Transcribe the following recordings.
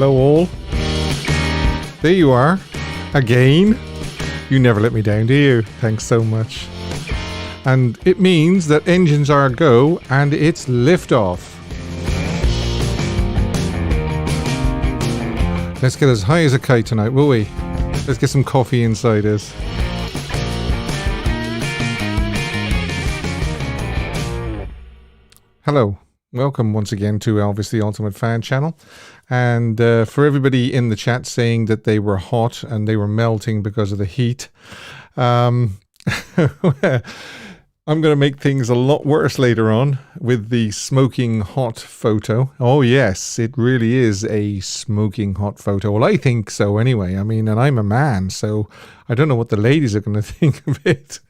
Hello all. There you are. Again. You never let me down, do you? Thanks so much. And it means that engines are a go and it's liftoff. Let's get as high as a kite tonight, will we? Let's get some coffee inside us. Hello. Welcome once again to Elvis the Ultimate Fan channel. And for everybody in the chat saying that they were hot and they were melting because of the heat, I'm going to make things a lot worse later on with the smoking hot photo. Oh yes, it really is a smoking hot photo. Well, I think so anyway. I mean, and I'm a man, so I don't know what the ladies are going to think of it.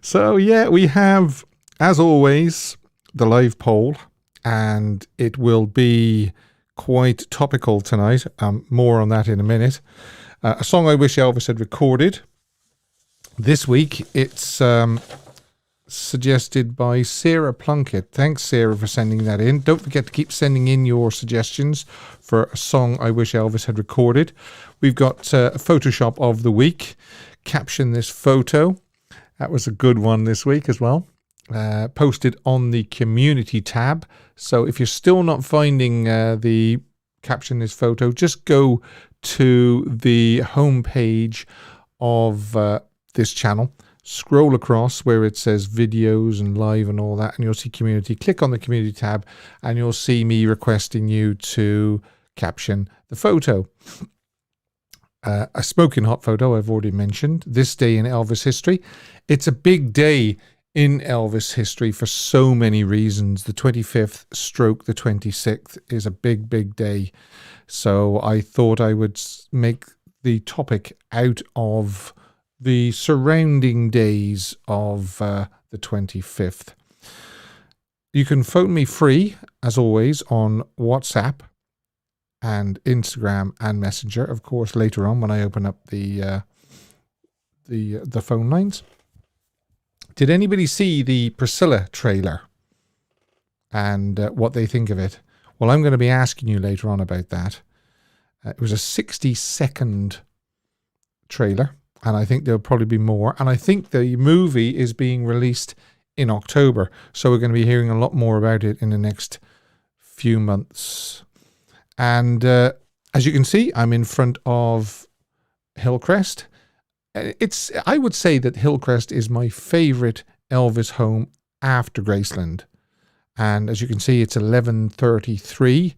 So yeah, we have, as always, the live poll. And it will be quite topical tonight. More on that in a minute. A song I wish Elvis had recorded. This week, it's suggested by Sarah Plunkett. Thanks, Sarah, for sending that in. Don't forget to keep sending in your suggestions for a song I wish Elvis had recorded. We've got a Photoshop of the week. Caption this photo. That was a good one this week as well. Posted on the community tab. So if you're still not finding the caption this photo, just go to the homepage of this channel, scroll across where it says videos and live and all that, and you'll see community. Click on the community tab and you'll see me requesting you to caption the photo. A smoking hot photo I've already mentioned. This day in Elvis history. It's a big day in Elvis history for so many reasons. The 25th stroke the 26th is a big, big day. So I thought I would make the topic out of the surrounding days of the 25th. You can phone me free, as always, on WhatsApp and Instagram and Messenger. Of course, later on when I open up the phone lines. Did anybody see the Priscilla trailer and what they think of it? Well, I'm going to be asking you later on about that. It was a 60-second trailer, and I think there'll probably be more. And I think the movie is being released in October, so we're going to be hearing a lot more about it in the next few months. And as you can see, I'm in front of Hillcrest. I would say that Hillcrest is my favorite Elvis home after Graceland. And as you can see, it's 11:33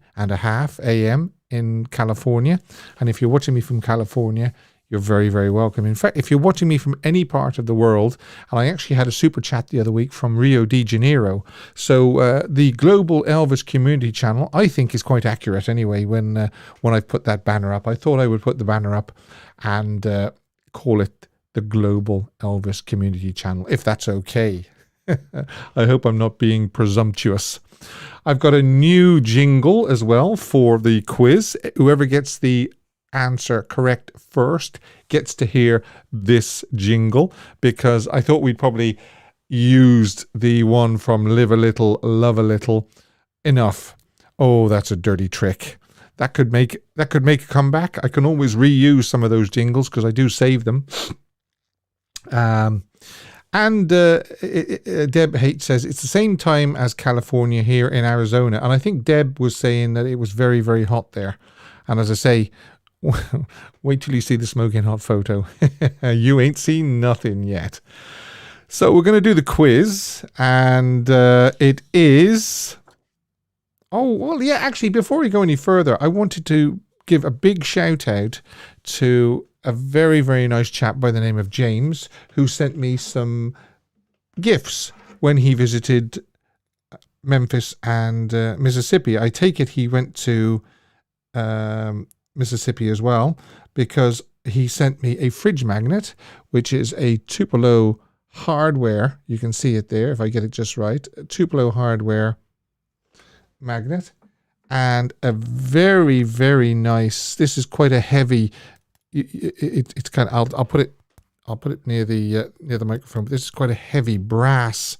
a.m. in California. And if you're watching me from California, you're very, very welcome. In fact, if you're watching me from any part of the world, and I actually had a super chat the other week from Rio de Janeiro. So the Global Elvis Community Channel, I think, is quite accurate anyway. When I put that banner up, I thought I would put the banner up and call it the Global Elvis Community Channel, if that's okay. I hope I'm not being presumptuous. I've got a new jingle as well for the quiz. Whoever gets the answer correct first gets to hear this jingle, because I thought we'd probably used the one from Live a Little, Love a Little enough. Oh, that's a dirty trick. That could make a comeback. I can always reuse some of those jingles because I do save them. Deb Haight says it's the same time as California here in Arizona, and I think Deb was saying that it was very, very hot there. And as I say, wait till you see the smoking hot photo. You ain't seen nothing yet. So we're going to do the quiz, and it is. Oh, well, yeah, actually, before we go any further, I wanted to give a big shout out to a very, very nice chap by the name of James, who sent me some gifts when he visited Memphis and Mississippi. I take it he went to Mississippi as well, because he sent me a fridge magnet, which is a Tupelo hardware. You can see it there if I get it just right. A Tupelo hardware magnet, and a very, very nice, this is quite a heavy, it's kind of, I'll put it near the microphone, but this is quite a heavy brass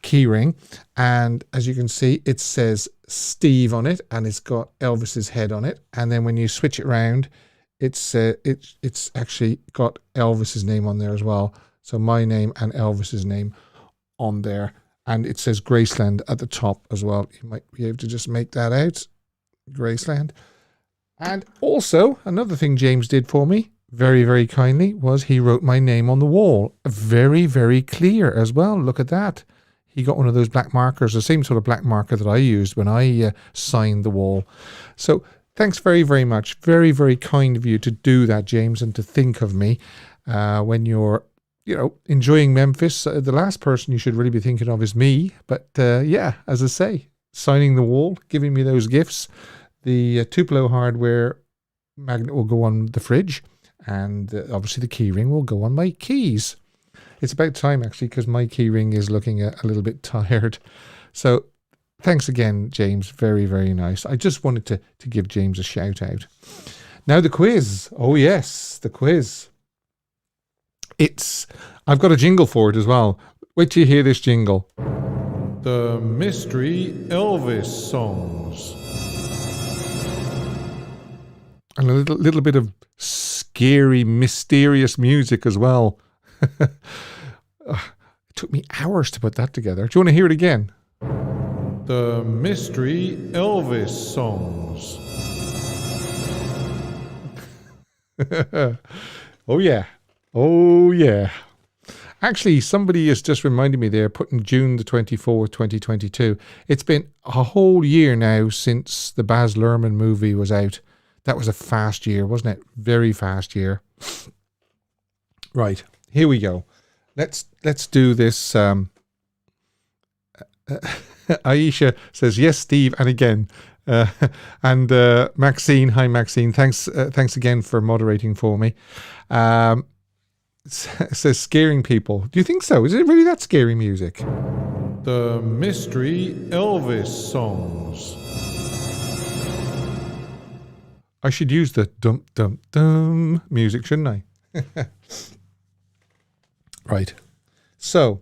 keyring, and as you can see, it says Steve on it, and it's got Elvis's head on it. And then when you switch it around, it's actually got Elvis's name on there as well. So my name and Elvis's name on there, and it says Graceland at the top as well. You might be able to just make that out, Graceland. And also another thing James did for me, very, very kindly, was he wrote my name on the wall. Very, very clear as well. Look at that. He got one of those black markers, the same sort of black marker that I used when I signed the wall. So thanks very, very much. Very, very kind of you to do that, James, and to think of me when you're, enjoying Memphis. The last person you should really be thinking of is me. But yeah, as I say, signing the wall, giving me those gifts. The Tupelo hardware magnet will go on the fridge, and obviously the keyring will go on my keys. It's about time, actually, because my keyring is looking a little bit tired. So thanks again, James. Very, very nice. I just wanted to give James a shout out. Now the quiz. Oh, yes, the quiz. I've got a jingle for it as well. Wait till you hear this jingle. The Mystery Elvis Songs. And a little bit of scary, mysterious music as well. It took me hours to put that together. Do you want to hear it again? The Mystery Elvis Songs. Oh, yeah. Oh, yeah. Actually, somebody has just reminded me there, putting June the 24th, 2022. It's been a whole year now since the Baz Luhrmann movie was out. That was a fast year, wasn't it? Very fast year. Right, here we go. Let's do this. Aisha says, yes, Steve, and again. And Maxine, hi Maxine, thanks again for moderating for me. It says scaring people. Do you think so? Is it really that scary music? The Mystery Elvis Songs. I should use the dum dum dum music, shouldn't I? Right. So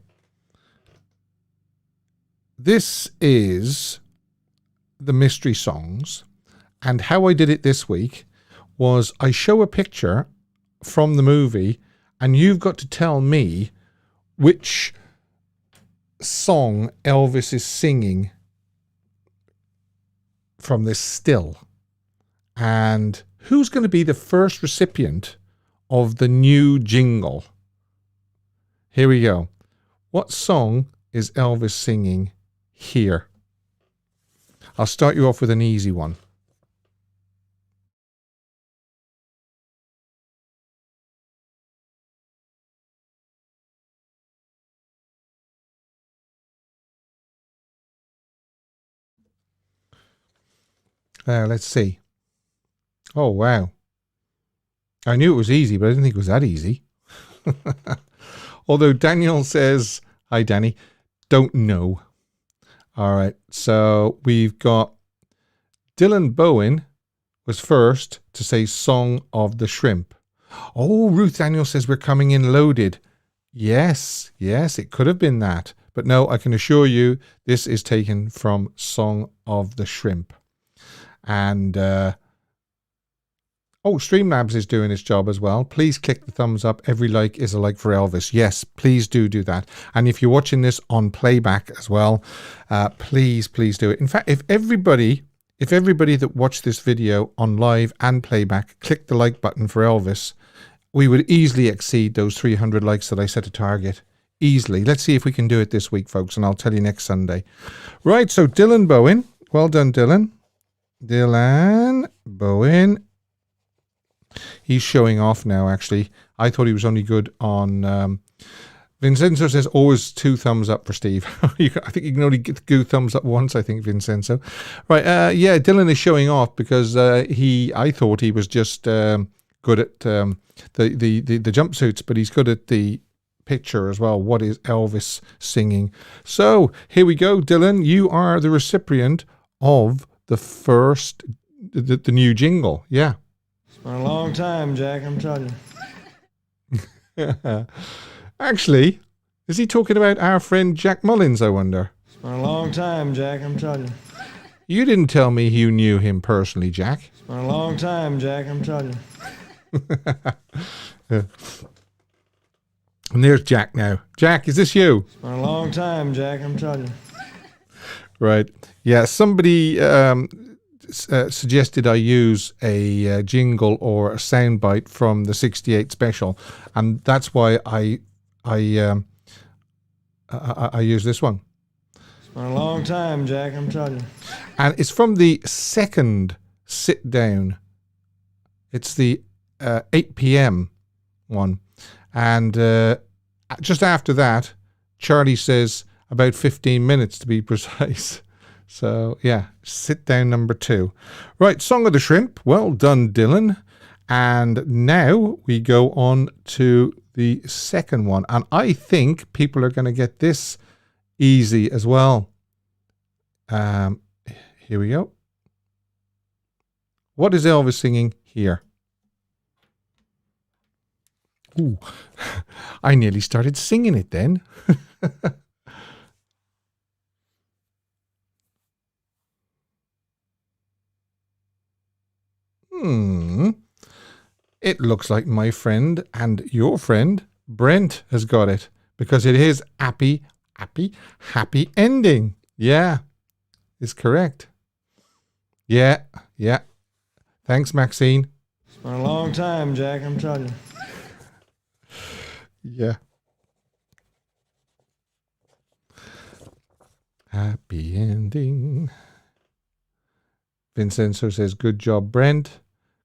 this is the mystery songs, and how I did it this week was I show a picture from the movie, and you've got to tell me which song Elvis is singing from this still. And who's going to be the first recipient of the new jingle? Here we go. What song is Elvis singing here? I'll start you off with an easy one. Let's see. Oh, wow. I knew it was easy, but I didn't think it was that easy. Although Daniel says, hi, Danny, don't know. All right. So we've got Dylan Bowen was first to say Song of the Shrimp. Oh, Ruth Daniel says we're coming in loaded. Yes, it could have been that. But no, I can assure you this is taken from Song of the Shrimp. And Streamlabs is doing its job as well. Please click the thumbs up. Every like is a like for Elvis. Yes, please do that. And if you're watching this on playback as well, please do it. In fact, if everybody that watched this video on live and playback clicked the like button for Elvis, we would easily exceed those 300 likes that I set a target. Easily. Let's see if we can do it this week, folks, and I'll tell you next Sunday. Right, so Dylan Bowen. Well done, Dylan. Dylan Bowen. He's showing off now, actually. I thought he was only good on... Vincenzo says always 2 thumbs up for Steve. I think you can only get 2 thumbs up once, I think, Vincenzo. Right, yeah, Dylan is showing off because I thought he was just good at the jumpsuits, but he's good at the picture as well. What is Elvis singing? So, here we go, Dylan. You are the recipient of the first, the new jingle. Yeah. It's been a long time, Jack, I'm telling you. Actually, Is he talking about our friend Jack Mullins, I wonder? It's been a long time, Jack, I'm telling you. You didn't tell me you knew him personally, Jack. It's been a long time, Jack, I'm telling you. Yeah. And there's Jack now. Jack, is this you? It's been a long time, Jack, I'm telling you. Right. Yeah, somebody suggested I use a jingle or a soundbite from the 68 special, and that's why I use this one. It's been a long time, Jack, I'm telling you. And it's from the second sit down. It's the 8 p.m. one. And just after that, Charlie says about 15 minutes to be precise. So, yeah, sit down number 2. Right, Song of the Shrimp. Well done, Dylan. And now we go on to the second one. And I think people are going to get this easy as well. Here we go. What is Elvis singing here? Ooh, I nearly started singing it then. It looks like my friend and your friend Brent has got it, because it is happy ending. Yeah, is correct. Yeah. Thanks, Maxine. It's been a long time, Jack, I'm telling you. Yeah. Happy ending. Vincenzo says, good job, Brent.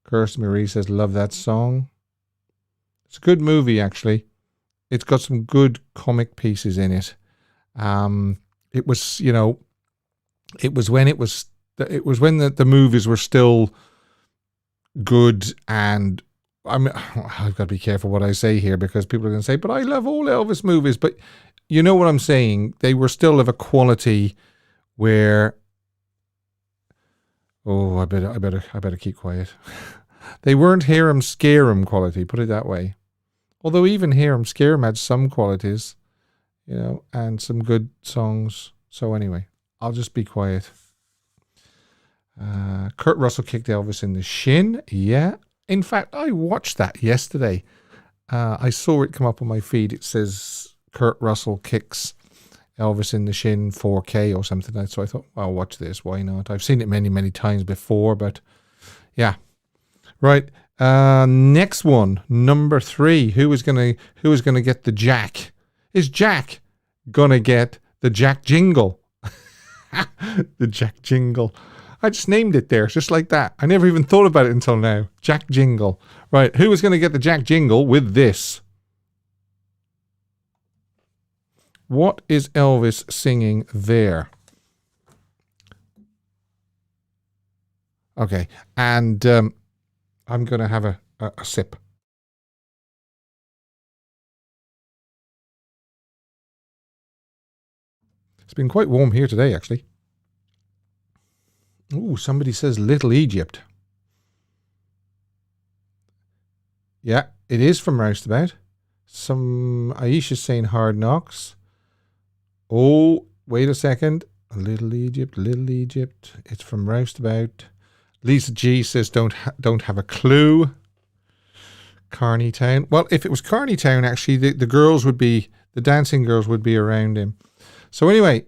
Kirsty Marie says, love that song. It's a good movie, actually. It's got some good comic pieces in it. It was, it was when the movies were still good, and I've got to be careful what I say here, because people are going to say, but I love all Elvis movies. But you know what I'm saying? They were still of a quality where, I better keep quiet. They weren't hear 'em scare 'em quality, put it that way. Although even hear 'em scare 'em had some qualities, and some good songs. So anyway, I'll just be quiet. Kurt Russell kicked Elvis in the shin. Yeah. In fact, I watched that yesterday. I saw it come up on my feed. It says Kurt Russell kicks Elvis in the shin 4K or something. So I thought, I'll watch this. Why not? I've seen it many, many times before, but yeah. Right. Next one, number 3. Who is gonna get the Jack? Is Jack gonna get the Jack Jingle? The Jack Jingle. I just named it there, just like that. I never even thought about it until now. Jack Jingle. Right, who is going to get the Jack Jingle with this? What is Elvis singing there? Okay, and I'm going to have a sip. It's been quite warm here today, actually. Ooh, somebody says Little Egypt. Yeah, it is from Roustabout. Aisha's saying Hard Knocks. Oh, wait a second. Little Egypt. It's from Roustabout. Lisa G says don't have a clue. Carney Town. Well, if it was Carney Town, actually, the dancing girls would be around him. So anyway,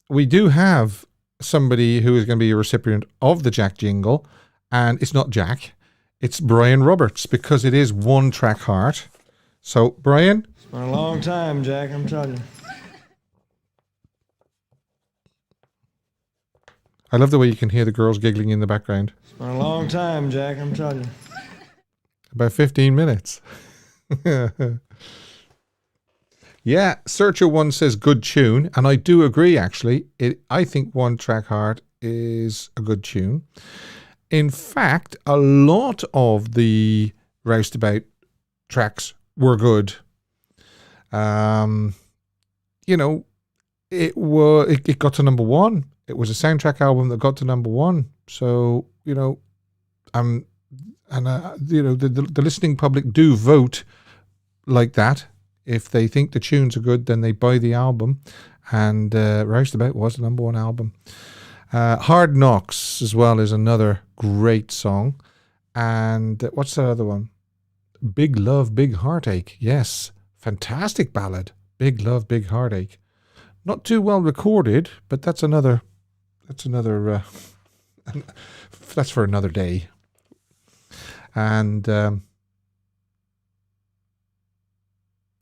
we do have somebody who is going to be a recipient of the Jack Jingle, and it's not Jack, it's Brian Roberts, because it is One Track Heart. So, Brian? It's been a long time, Jack, I'm telling you. I love the way you can hear the girls giggling in the background. It's been a long time, Jack, I'm telling you. About 15 minutes. Yeah, Searcher1 says good tune, and I do agree, actually. I think One Track Heart is a good tune. In fact, a lot of the Roustabout tracks were good. It got to number 1. It was a soundtrack album that got to number 1. So, the listening public do vote like that. If they think the tunes are good, then they buy the album. And Roustabout was the number one album. Hard Knocks as well is another great song. And what's that other one? Big Love, Big Heartache. Yes, fantastic ballad. Big Love, Big Heartache. Not too well recorded, but that's another that's for another day. And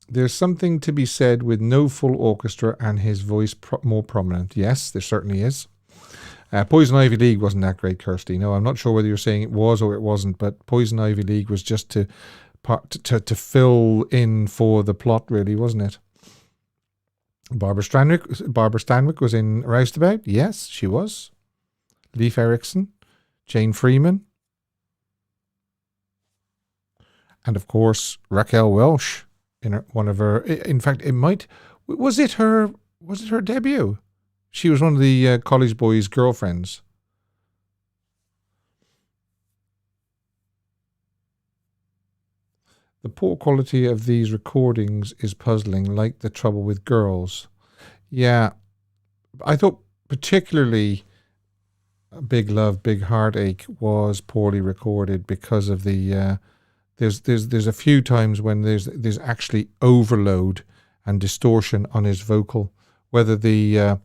there's something to be said with no full orchestra and his voice more prominent. Yes, there certainly is. Poison Ivy League wasn't that great, Kirsty. No, I'm not sure whether you're saying it was or it wasn't, but Poison Ivy League was just to fill in for the plot, really, wasn't it? Barbara Stanwyck was in Roustabout. Yes, she was. Leif Erikson, Jane Freeman, and of course Raquel Welch in one of her. In fact, was it her debut? She was one of the college boys' girlfriends. The poor quality of these recordings is puzzling, like the trouble with girls. Yeah, I thought particularly Big Love, Big Heartache was poorly recorded because of the. There's a few times when there's actually overload and distortion on his vocal, whether the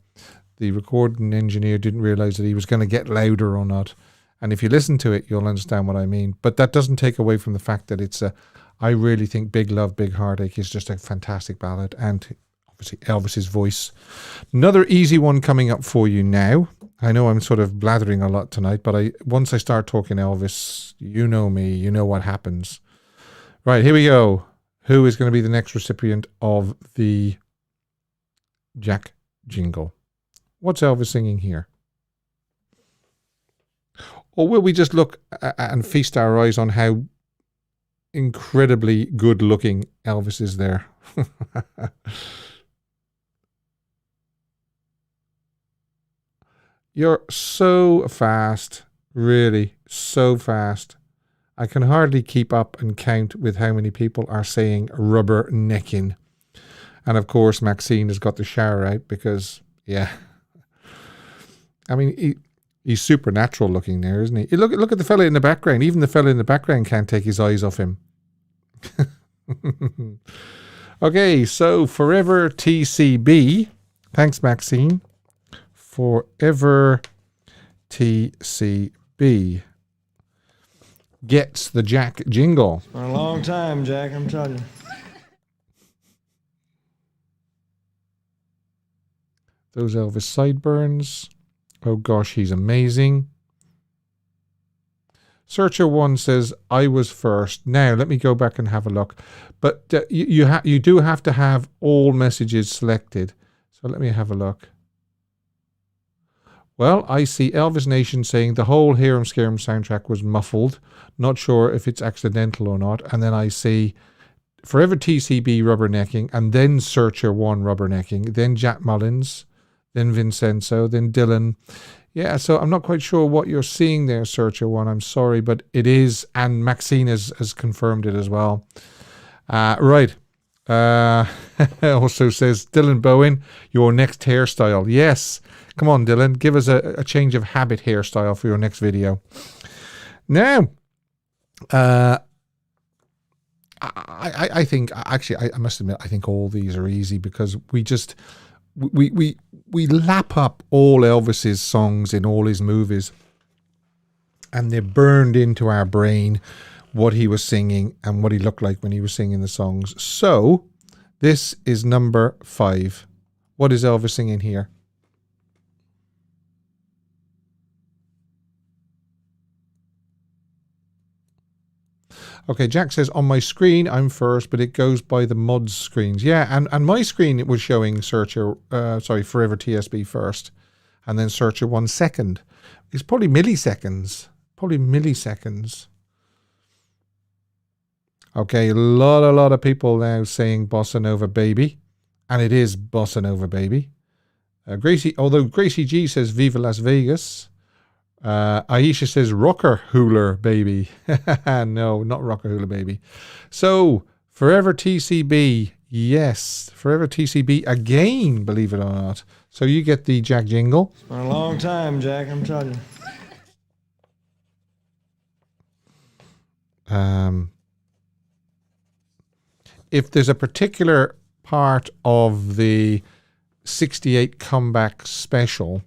recording engineer didn't realize that he was going to get louder or not. And if you listen to it, you'll understand what I mean. But that doesn't take away from the fact that I really think Big Love, Big Heartache is just a fantastic ballad. And obviously Elvis's voice. Another easy one coming up for you now. I know I'm sort of blathering a lot tonight, but once I start talking Elvis, you know me, you know what happens. Right, here we go. Who is going to be the next recipient of the Jack jingle? What's Elvis singing here? Or will we just look and feast our eyes on how incredibly good looking Elvis is there? You're so fast, really, so fast. I can hardly keep up and count with how many people are saying rubber necking. And of course, Maxine has got the shower out because, yeah. I mean, he's supernatural looking there, isn't he? Look at the fella in the background. Even the fella in the background can't take his eyes off him. Okay, so Forever TCB. Thanks, Maxine. Forever TCB gets the Jack jingle. It's been a long time, Jack, I'm telling you. Those Elvis sideburns. Oh gosh, he's amazing. Searcher 1 says, I was first. Now, let me go back and have a look. But you do have to have all messages selected. So let me have a look. Well, I see Elvis Nation saying the whole Hear 'em Scare 'em soundtrack was muffled. Not sure if it's accidental or not. And then I see Forever TCB rubbernecking, and then Searcher 1 rubbernecking, then Jack Mullins, then Vincenzo, then Dylan. Yeah, so I'm not quite sure what you're seeing there, Searcher 1. I'm sorry, but it is, and Maxine has confirmed it as well. Right. Also says, Dylan Bowen, your next hairstyle. Yes. Come on, Dylan. Give us a change of habit hairstyle for your next video. Now, I think, actually, I must admit, I think all these are easy because we lap up all Elvis's songs in all his movies, and they're burned into our brain what he was singing and what he looked like when he was singing the songs. So this is number 5. What is Elvis singing here? Okay, Jack says, on my screen, I'm first, but it goes by the mods screens. Yeah, and my screen, it was showing Forever TSB first, and then Searcher 1 second. It's probably milliseconds. Okay, a lot of people now saying Bossa Nova Baby, and it is Bossa Nova Baby. Gracie G says Viva Las Vegas. Aisha says Rocker Hooler Baby. No, not Rocker Hooler Baby. So Forever TCB, Yes, Forever TCB again, believe it or not. So you get the Jack jingle. It's been a long time, Jack, I'm telling you. If there's a particular part of the 68 comeback special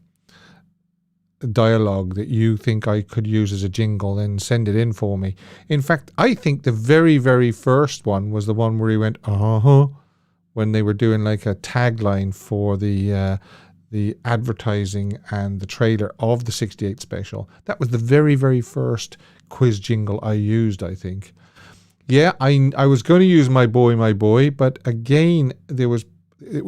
dialogue that you think I could use as a jingle, then send it in for me. In fact, I think the very, very first one was the one where he went, when they were doing like a tagline for the advertising and the trailer of the 68 special. That was the very, very first quiz jingle I used, I think. Yeah, I was going to use my boy, but again, it was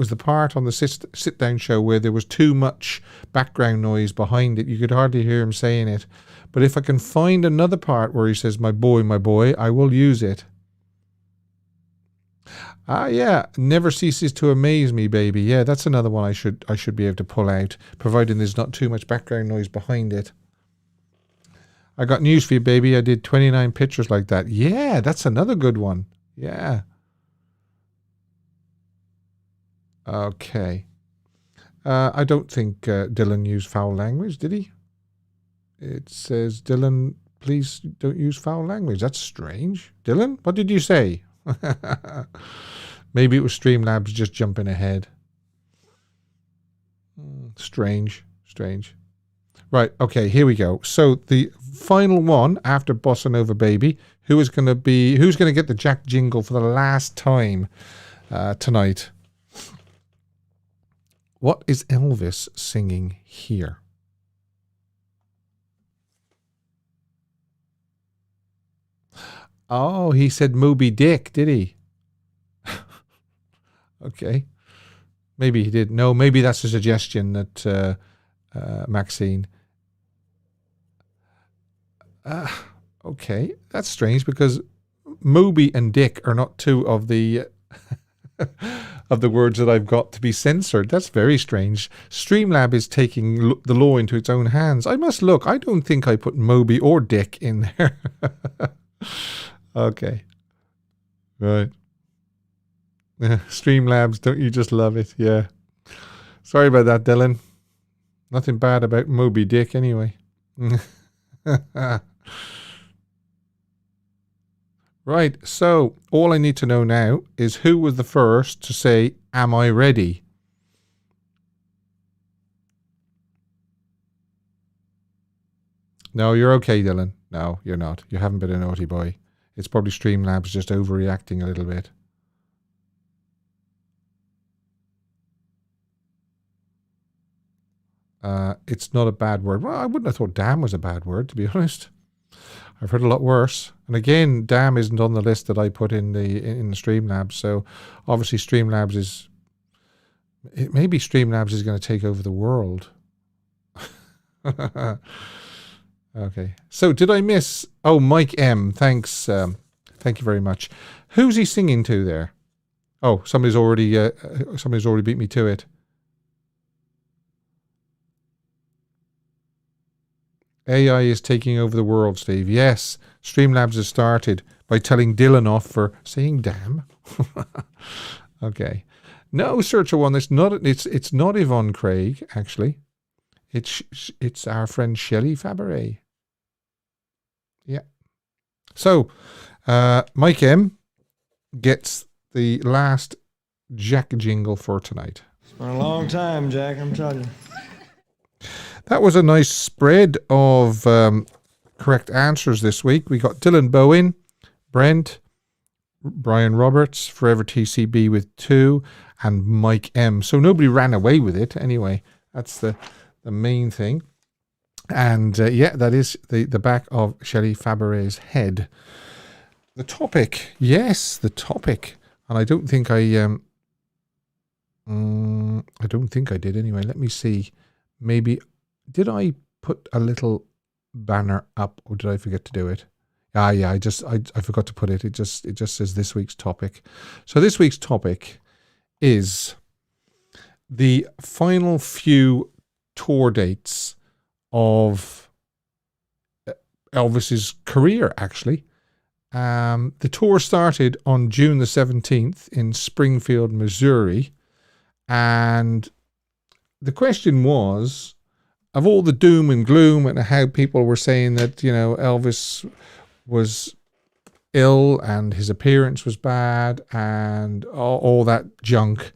the part on the sit-down show where there was too much background noise behind it. You could hardly hear him saying it. But if I can find another part where he says, my boy, I will use it. Yeah, never ceases to amaze me, baby. Yeah, that's another one I should be able to pull out, providing there's not too much background noise behind it. I got news for you, baby. I did 29 pictures like that. Yeah, that's another good one. Yeah. Okay. I don't think Dylan used foul language, did he? It says, Dylan, please don't use foul language. That's strange. Dylan, what did you say? Maybe it was Streamlabs just jumping ahead. Strange. Right, okay, here we go. So the final one after Bossa Nova Baby, who's going to get the Jack jingle for the last time tonight? What is Elvis singing here? Oh, he said Moby Dick, did he? Okay. Maybe he did. No, maybe that's a suggestion that Maxine. Okay, that's strange because Moby and Dick are not two of the of the words that I've got to be censored. That's very strange. Streamlab is taking the law into its own hands. I must look. I don't think I put Moby or Dick in there. Okay. Right. Streamlabs, don't you just love it? Yeah. Sorry about that, Dylan. Nothing bad about Moby Dick anyway. Right, so all I need to know now is who was the first to say, am I ready? No, you're okay, Dylan. No, you're not. You haven't been a naughty boy. It's probably Streamlabs just overreacting a little bit. It's not a bad word. Well, I wouldn't have thought damn was a bad word, to be honest. I've heard a lot worse. And again, damn isn't on the list that I put in the Streamlabs. So obviously Streamlabs is... Maybe Streamlabs is going to take over the world. Okay. So did I miss... Oh, Mike M. Thanks. Thank you very much. Who's he singing to there? Oh, somebody's already beat me to it. AI is taking over the world, Steve. Yes, Streamlabs has started by telling Dylan off for saying damn. Okay. No searcher one. It's not Yvonne Craig, actually. It's our friend Shelley Fabre. Yeah. So, Mike M gets the last Jack jingle for tonight. It's been a long time, Jack, I'm telling you. That was a nice spread of correct answers this week. We got Dylan Bowen, Brent, Brian Roberts, Forever TCB with 2, and Mike M. So nobody ran away with it anyway. That's the main thing. And yeah, that is the back of Shelley Fabre's head. The topic. Yes, the topic. And I don't think I don't think I did anyway. Let me see. Maybe... Did I put a little banner up, or did I forget to do it? Yeah, I forgot to put it. It just says this week's topic. So this week's topic is the final few tour dates of Elvis's career, actually. The tour started on June the 17th in Springfield, Missouri. And the question was, of all the doom and gloom and how people were saying that, Elvis was ill and his appearance was bad and all that junk.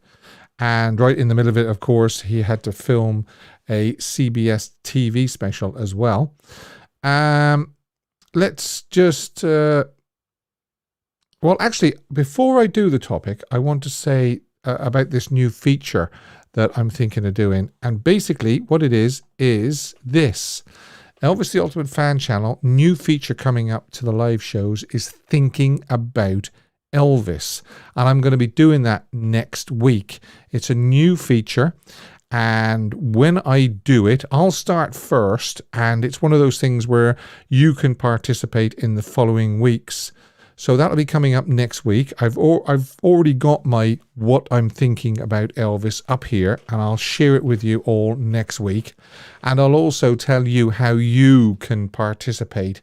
And right in the middle of it, of course, he had to film a CBS TV special as well. Let's just... actually, before I do the topic, I want to say about this new feature that I'm thinking of doing. And basically, what it is this. Elvis the Ultimate Fan Channel, new feature coming up to the live shows is Thinking About Elvis. And I'm going to be doing that next week. It's a new feature. And when I do it, I'll start first. And it's one of those things where you can participate in the following weeks. So that'll be coming up next week. I've already got my what I'm thinking about Elvis up here, and I'll share it with you all next week. And I'll also tell you how you can participate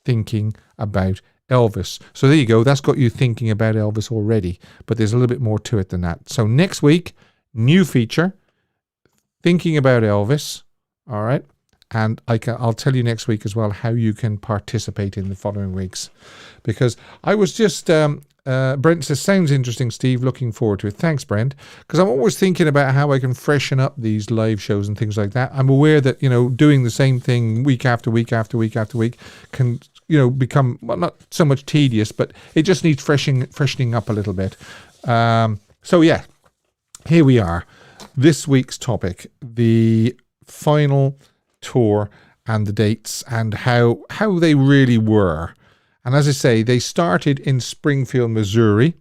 thinking about Elvis. So there you go. That's got you thinking about Elvis already, but there's a little bit more to it than that. So next week, new feature, thinking about Elvis. All right. And I'll tell you next week as well how you can participate in the following weeks. Because I was just, Brent says, sounds interesting, Steve. Looking forward to it. Thanks, Brent. Because I'm always thinking about how I can freshen up these live shows and things like that. I'm aware that, doing the same thing week after week after week after week can, become, well, not so much tedious, but it just needs freshening up a little bit. So, yeah, here we are. This week's topic, the final tour and the dates and how they really were. And as I say, they started in Springfield, Missouri,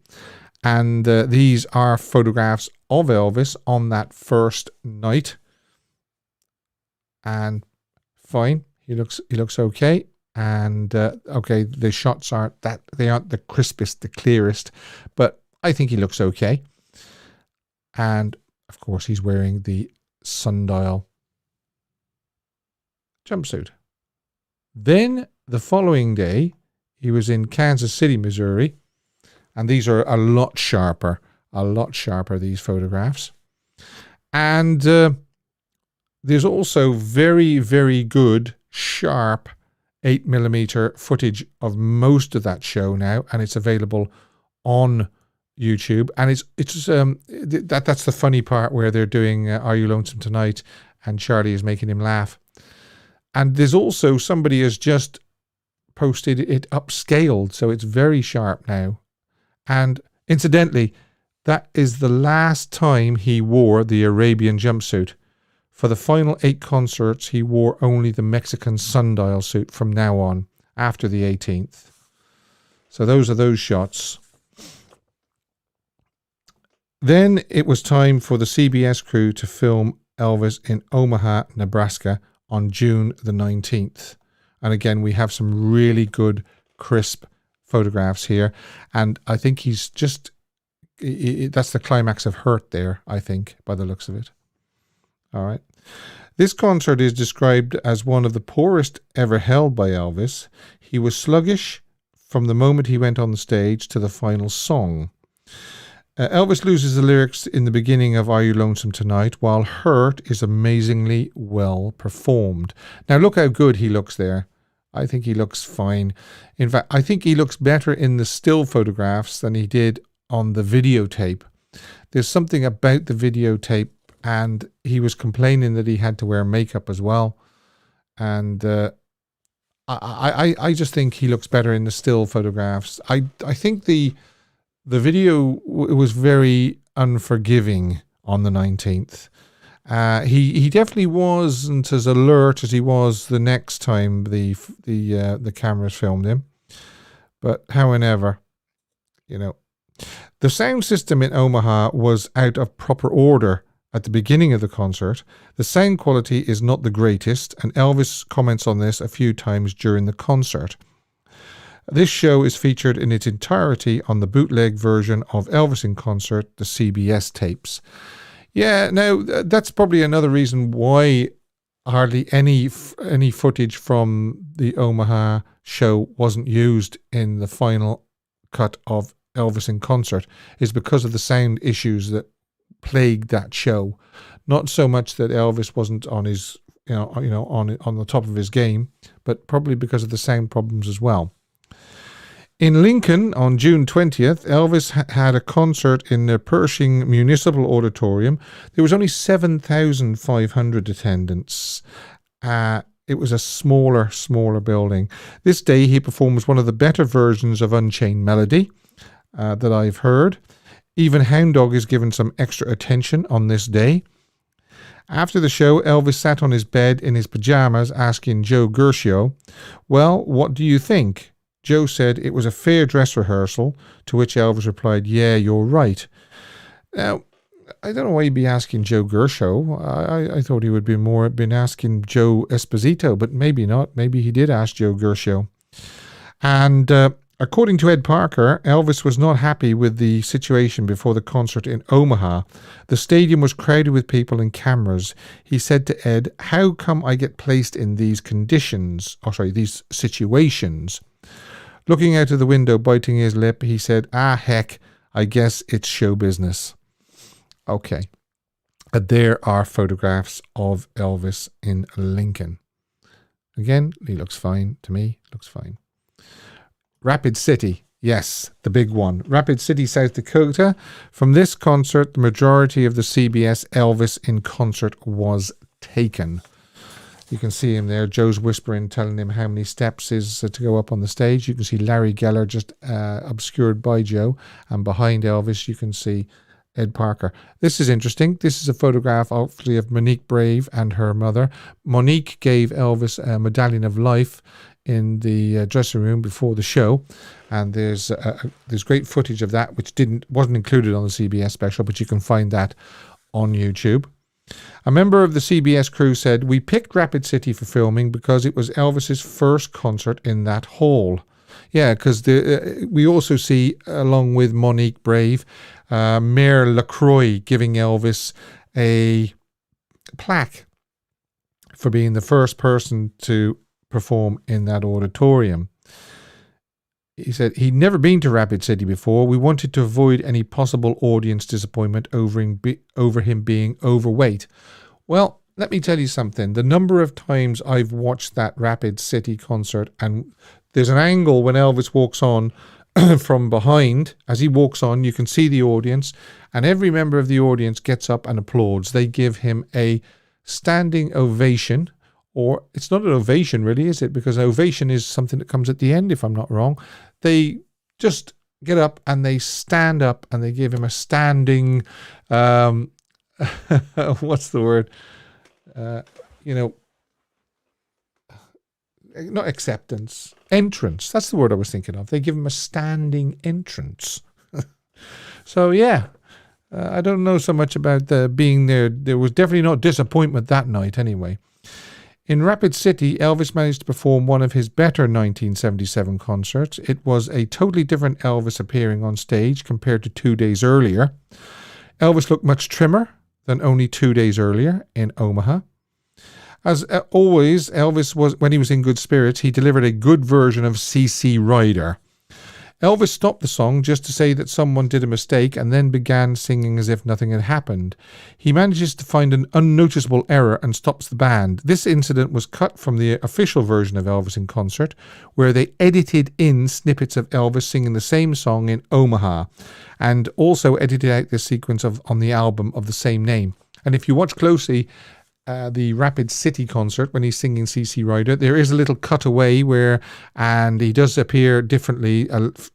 and these are photographs of Elvis on that first night. And fine, he looks okay. And okay, the shots aren't the crispest, the clearest, but I think he looks okay. And of course, he's wearing the sundial jumpsuit. Then the following day, he was in Kansas City, Missouri, and these are a lot sharper, these photographs. And there's also very, very good, sharp 8mm footage of most of that show now, and it's available on YouTube. And that's the funny part where they're doing Are You Lonesome Tonight, and Charlie is making him laugh. And there's also somebody has just posted it upscaled, so it's very sharp now. And incidentally, that is the last time he wore the Arabian jumpsuit. For the final 8 concerts, he wore only the Mexican sundial suit from now on, after the 18th. So those are those shots. Then it was time for the CBS crew to film Elvis in Omaha, Nebraska, on June the 19th. And again, we have some really good, crisp photographs here. And I think he's just, that's the climax of Hurt there, I think, by the looks of it. All right. This concert is described as one of the poorest ever held by Elvis. He was sluggish from the moment he went on the stage to the final song. Elvis loses the lyrics in the beginning of Are You Lonesome Tonight, while Hurt is amazingly well performed. Now look how good he looks there. I think he looks fine. In fact, I think he looks better in the still photographs than he did on the videotape. There's something about the videotape, and he was complaining that he had to wear makeup as well. And I just think he looks better in the still photographs. I think the video was very unforgiving on the 19th. He definitely wasn't as alert as he was the next time the cameras filmed him. But however, the sound system in Omaha was out of proper order at the beginning of the concert. The sound quality is not the greatest, and Elvis comments on this a few times during the concert. This show is featured in its entirety on the bootleg version of Elvis in Concert, the CBS tapes. Yeah, now that's probably another reason why hardly any footage from the Omaha show wasn't used in the final cut of Elvis in Concert is because of the sound issues that plagued that show. Not so much that Elvis wasn't on his, on the top of his game, but probably because of the sound problems as well. In Lincoln on June 20th, Elvis had a concert in the Pershing Municipal Auditorium. There was only 7,500 attendants. It was a smaller building. This day he performs one of the better versions of Unchained Melody that I've heard. Even Hound Dog is given some extra attention on this day. After the show, Elvis sat on his bed in his pajamas asking Joe Gershio, "Well, what do you think?" Joe said it was a fair dress rehearsal, to which Elvis replied, "Yeah, you're right." Now, I don't know why he'd be asking Joe Gershio. I thought he would be been asking Joe Esposito, but maybe not. Maybe he did ask Joe Gershio. And according to Ed Parker, Elvis was not happy with the situation before the concert in Omaha. The stadium was crowded with people and cameras. He said to Ed, "How come I get placed in these these situations?" Looking out of the window, biting his lip, he said, "Heck, I guess it's show business." Okay. There are photographs of Elvis in Lincoln. Again, he looks fine to me. Looks fine. Rapid City. Yes, the big one. Rapid City, South Dakota. From this concert, the majority of the CBS Elvis in Concert was taken. You can see him there. Joe's whispering, telling him how many steps is to go up on the stage. You can see Larry Geller just obscured by Joe. And behind Elvis, you can see Ed Parker. This is interesting. This is a photograph, hopefully, of Monique Brave and her mother. Monique gave Elvis a medallion of life in the dressing room before the show. And there's great footage of that, which wasn't included on the CBS special, but you can find that on YouTube. A member of the CBS crew said, "We picked Rapid City for filming because it was Elvis's first concert in that hall." Yeah, because we also see, along with Monique Brave, Mayor LaCroix giving Elvis a plaque for being the first person to perform in that auditorium. He said he'd never been to Rapid City before. We wanted to avoid any possible audience disappointment over him being overweight. Well, let me tell you something. The number of times I've watched that Rapid City concert, and there's an angle when Elvis walks on from behind. As he walks on, you can see the audience, and every member of the audience gets up and applauds. They give him a standing ovation. Or it's not an ovation, really, is it? Because ovation is something that comes at the end, if I'm not wrong. They just get up and they stand up and they give him a standing, what's the word? Not acceptance, entrance. That's the word I was thinking of. They give him a standing entrance. So, yeah, I don't know so much about being there. There was definitely not disappointment that night anyway. In Rapid City, Elvis managed to perform one of his better 1977 concerts. It was a totally different Elvis appearing on stage compared to 2 days earlier. Elvis looked much trimmer than only 2 days earlier in Omaha. As always, when he was in good spirits, he delivered a good version of CC Rider. Elvis stopped the song just to say that someone did a mistake and then began singing as if nothing had happened. He manages to find an unnoticeable error and stops the band. This incident was cut from the official version of Elvis in Concert, where they edited in snippets of Elvis singing the same song in Omaha, and also edited out this sequence on the album of the same name. And if you watch closely, the Rapid City concert, when he's singing CC Rider, there is a little cutaway and he does appear differently,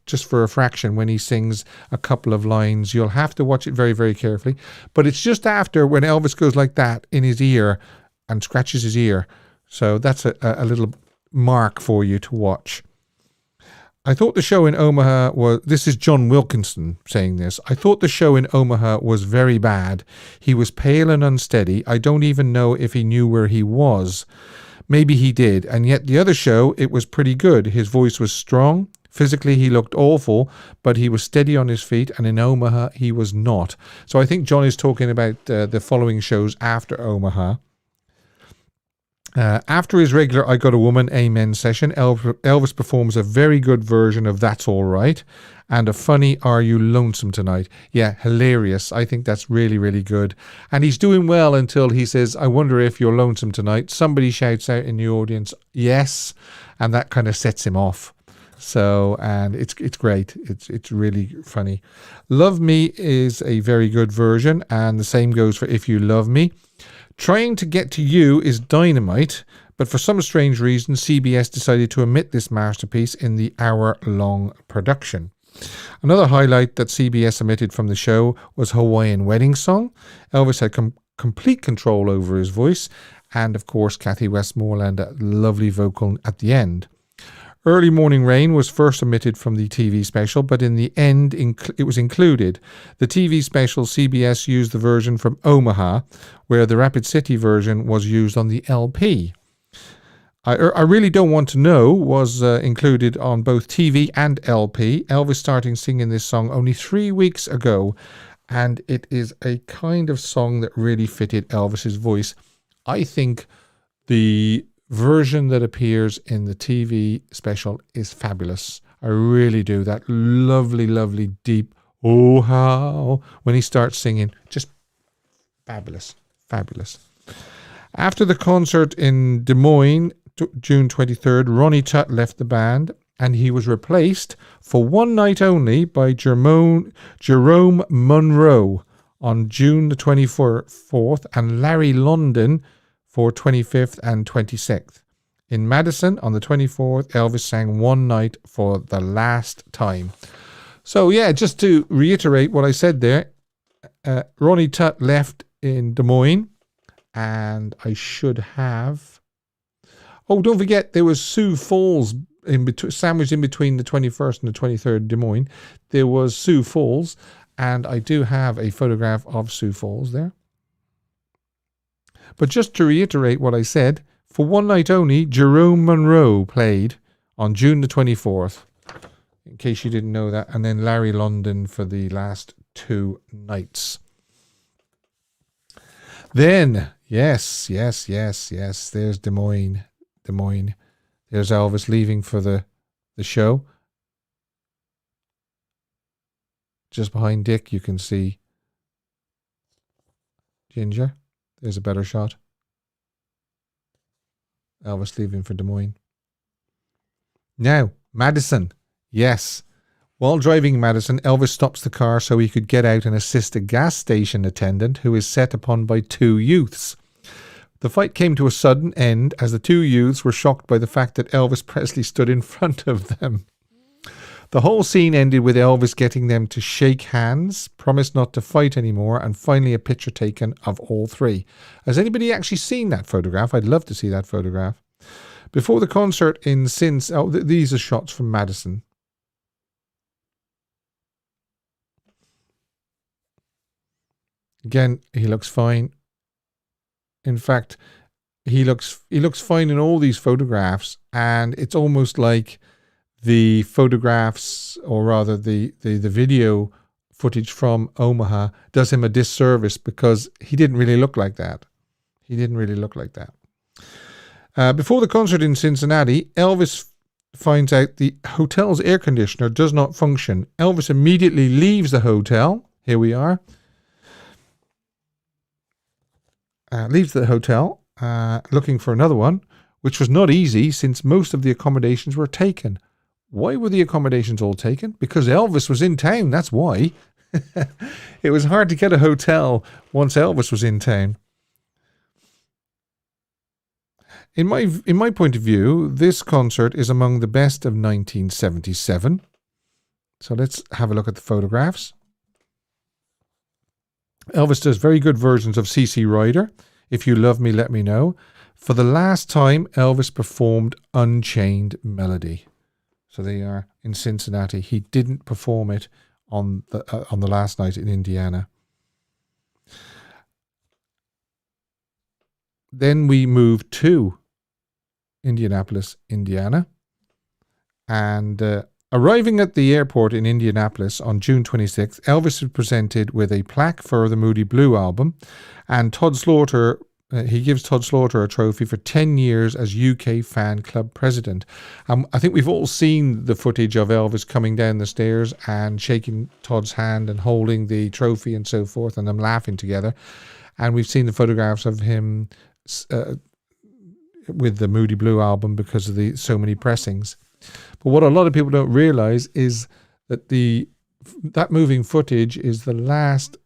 just for a fraction, when he sings a couple of lines. You'll have to watch it very, very carefully. But it's just after when Elvis goes like that in his ear and scratches his ear. So that's a little mark for you to watch. I thought the show in Omaha this is John Wilkinson saying this. I thought the show in Omaha was very bad. He was pale and unsteady. I don't even know if he knew where he was. Maybe he did. And yet the other show, it was pretty good. His voice was strong. Physically, he looked awful, but he was steady on his feet. And in Omaha, he was not. So I think John is talking about the following shows after Omaha. After his regular I Got a Woman Amen session, Elvis performs a very good version of That's All Right and a funny Are You Lonesome Tonight? Yeah, hilarious. I think that's really, really good. And he's doing well until he says, I wonder if you're lonesome tonight. Somebody shouts out in the audience, yes, and that kind of sets him off. So, and it's great. It's really funny. Love Me is a very good version, and the same goes for If You Love Me. Trying to Get to You is dynamite, but for some strange reason, CBS decided to omit this masterpiece in the hour-long production. Another highlight that CBS omitted from the show was Hawaiian Wedding Song. Elvis had complete control over his voice, and of course, Kathy Westmoreland, a lovely vocal at the end. Early Morning Rain was first omitted from the TV special, but in the end it was included. The TV special, CBS used the version from Omaha, where the Rapid City version was used on the LP. I Really Don't Want to Know was included on both TV and LP. Elvis starting singing this song only 3 weeks ago, and it is a kind of song that really fitted Elvis's voice. I think the version that appears in the TV special is fabulous. I really do. That lovely, lovely, deep, oh how, when he starts singing, just fabulous, fabulous. After the concert in Des Moines, June 23rd, Ronnie Tutt left the band, and he was replaced for one night only by Jerome Monroe on June the 24th, and Larry London for 25th and 26th. In Madison, on the 24th, Elvis sang One Night for the last time. So yeah, just to reiterate what I said there, Ronnie Tutt left in Des Moines, and I should have... Oh, don't forget, there was Sioux Falls sandwiched in between the 21st and the 23rd Des Moines. There was Sioux Falls, and I do have a photograph of Sioux Falls there. But just to reiterate what I said, for one night only, Jerome Monroe played on June the 24th, in case you didn't know that, and then Larry London for the last 2 nights. Then, yes, there's Des Moines. There's Elvis leaving for the show. Just behind Dick, you can see Ginger. There's a better shot. Elvis leaving for Des Moines. Now, Madison. Yes. While driving Madison, Elvis stops the car so he could get out and assist a gas station attendant who is set upon by 2 youths. The fight came to a sudden end as the 2 youths were shocked by the fact that Elvis Presley stood in front of them. The whole scene ended with Elvis getting them to shake hands, promise not to fight anymore, and finally a picture taken of all 3. Has anybody actually seen that photograph? I'd love to see that photograph. Before the concert in these are shots from Madison. Again, he looks fine. In fact, he looks fine in all these photographs, and it's almost like the photographs, or rather the video footage from Omaha, does him a disservice because he didn't really look like that. Before the concert in Cincinnati, Elvis finds out the hotel's air conditioner does not function. Elvis immediately leaves the hotel. Here we are. Leaves the hotel, looking for another one, which was not easy since most of the accommodations were taken. Why were the accommodations all taken? Because Elvis was in town, that's why. It was hard to get a hotel once Elvis was in town. In my point of view, this concert is among the best of 1977. So let's have a look at the photographs. Elvis does very good versions of CC Rider, If You Love Me, Let Me Know. For the last time, Elvis performed Unchained Melody. So they are in Cincinnati. He didn't perform it on the last night in Indiana. Then we moved to Indianapolis, Indiana. And arriving at the airport in Indianapolis on June 26th, Elvis was presented with a plaque for the Moody Blue album. And Todd Slaughter he gives Todd Slaughter a trophy for 10 years as UK fan club president. I think we've all seen the footage of Elvis coming down the stairs and shaking Todd's hand and holding the trophy and so forth, and them laughing together. And we've seen the photographs of him with the Moody Blue album because of the so many pressings. But what a lot of people don't realize is that that moving footage is the last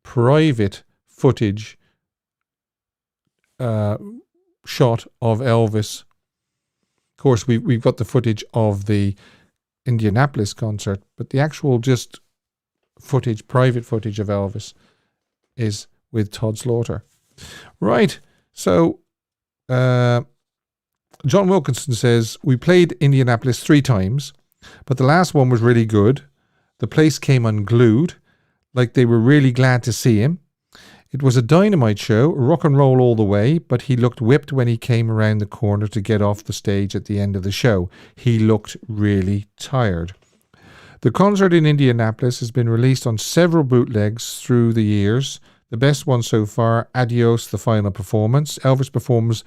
private footage shot of Elvis. Of course, we've got the footage of the Indianapolis concert, but the actual just private footage of Elvis is with Todd Slaughter. Right, so John Wilkinson says, we played Indianapolis 3 times, but the last one was really good. The place came unglued, like they were really glad to see him. It was a dynamite show, rock and roll all the way, but he looked whipped when he came around the corner to get off the stage at the end of the show. He looked really tired. The concert in Indianapolis has been released on several bootlegs through the years. The best one so far, Adios, the final performance. Elvis performs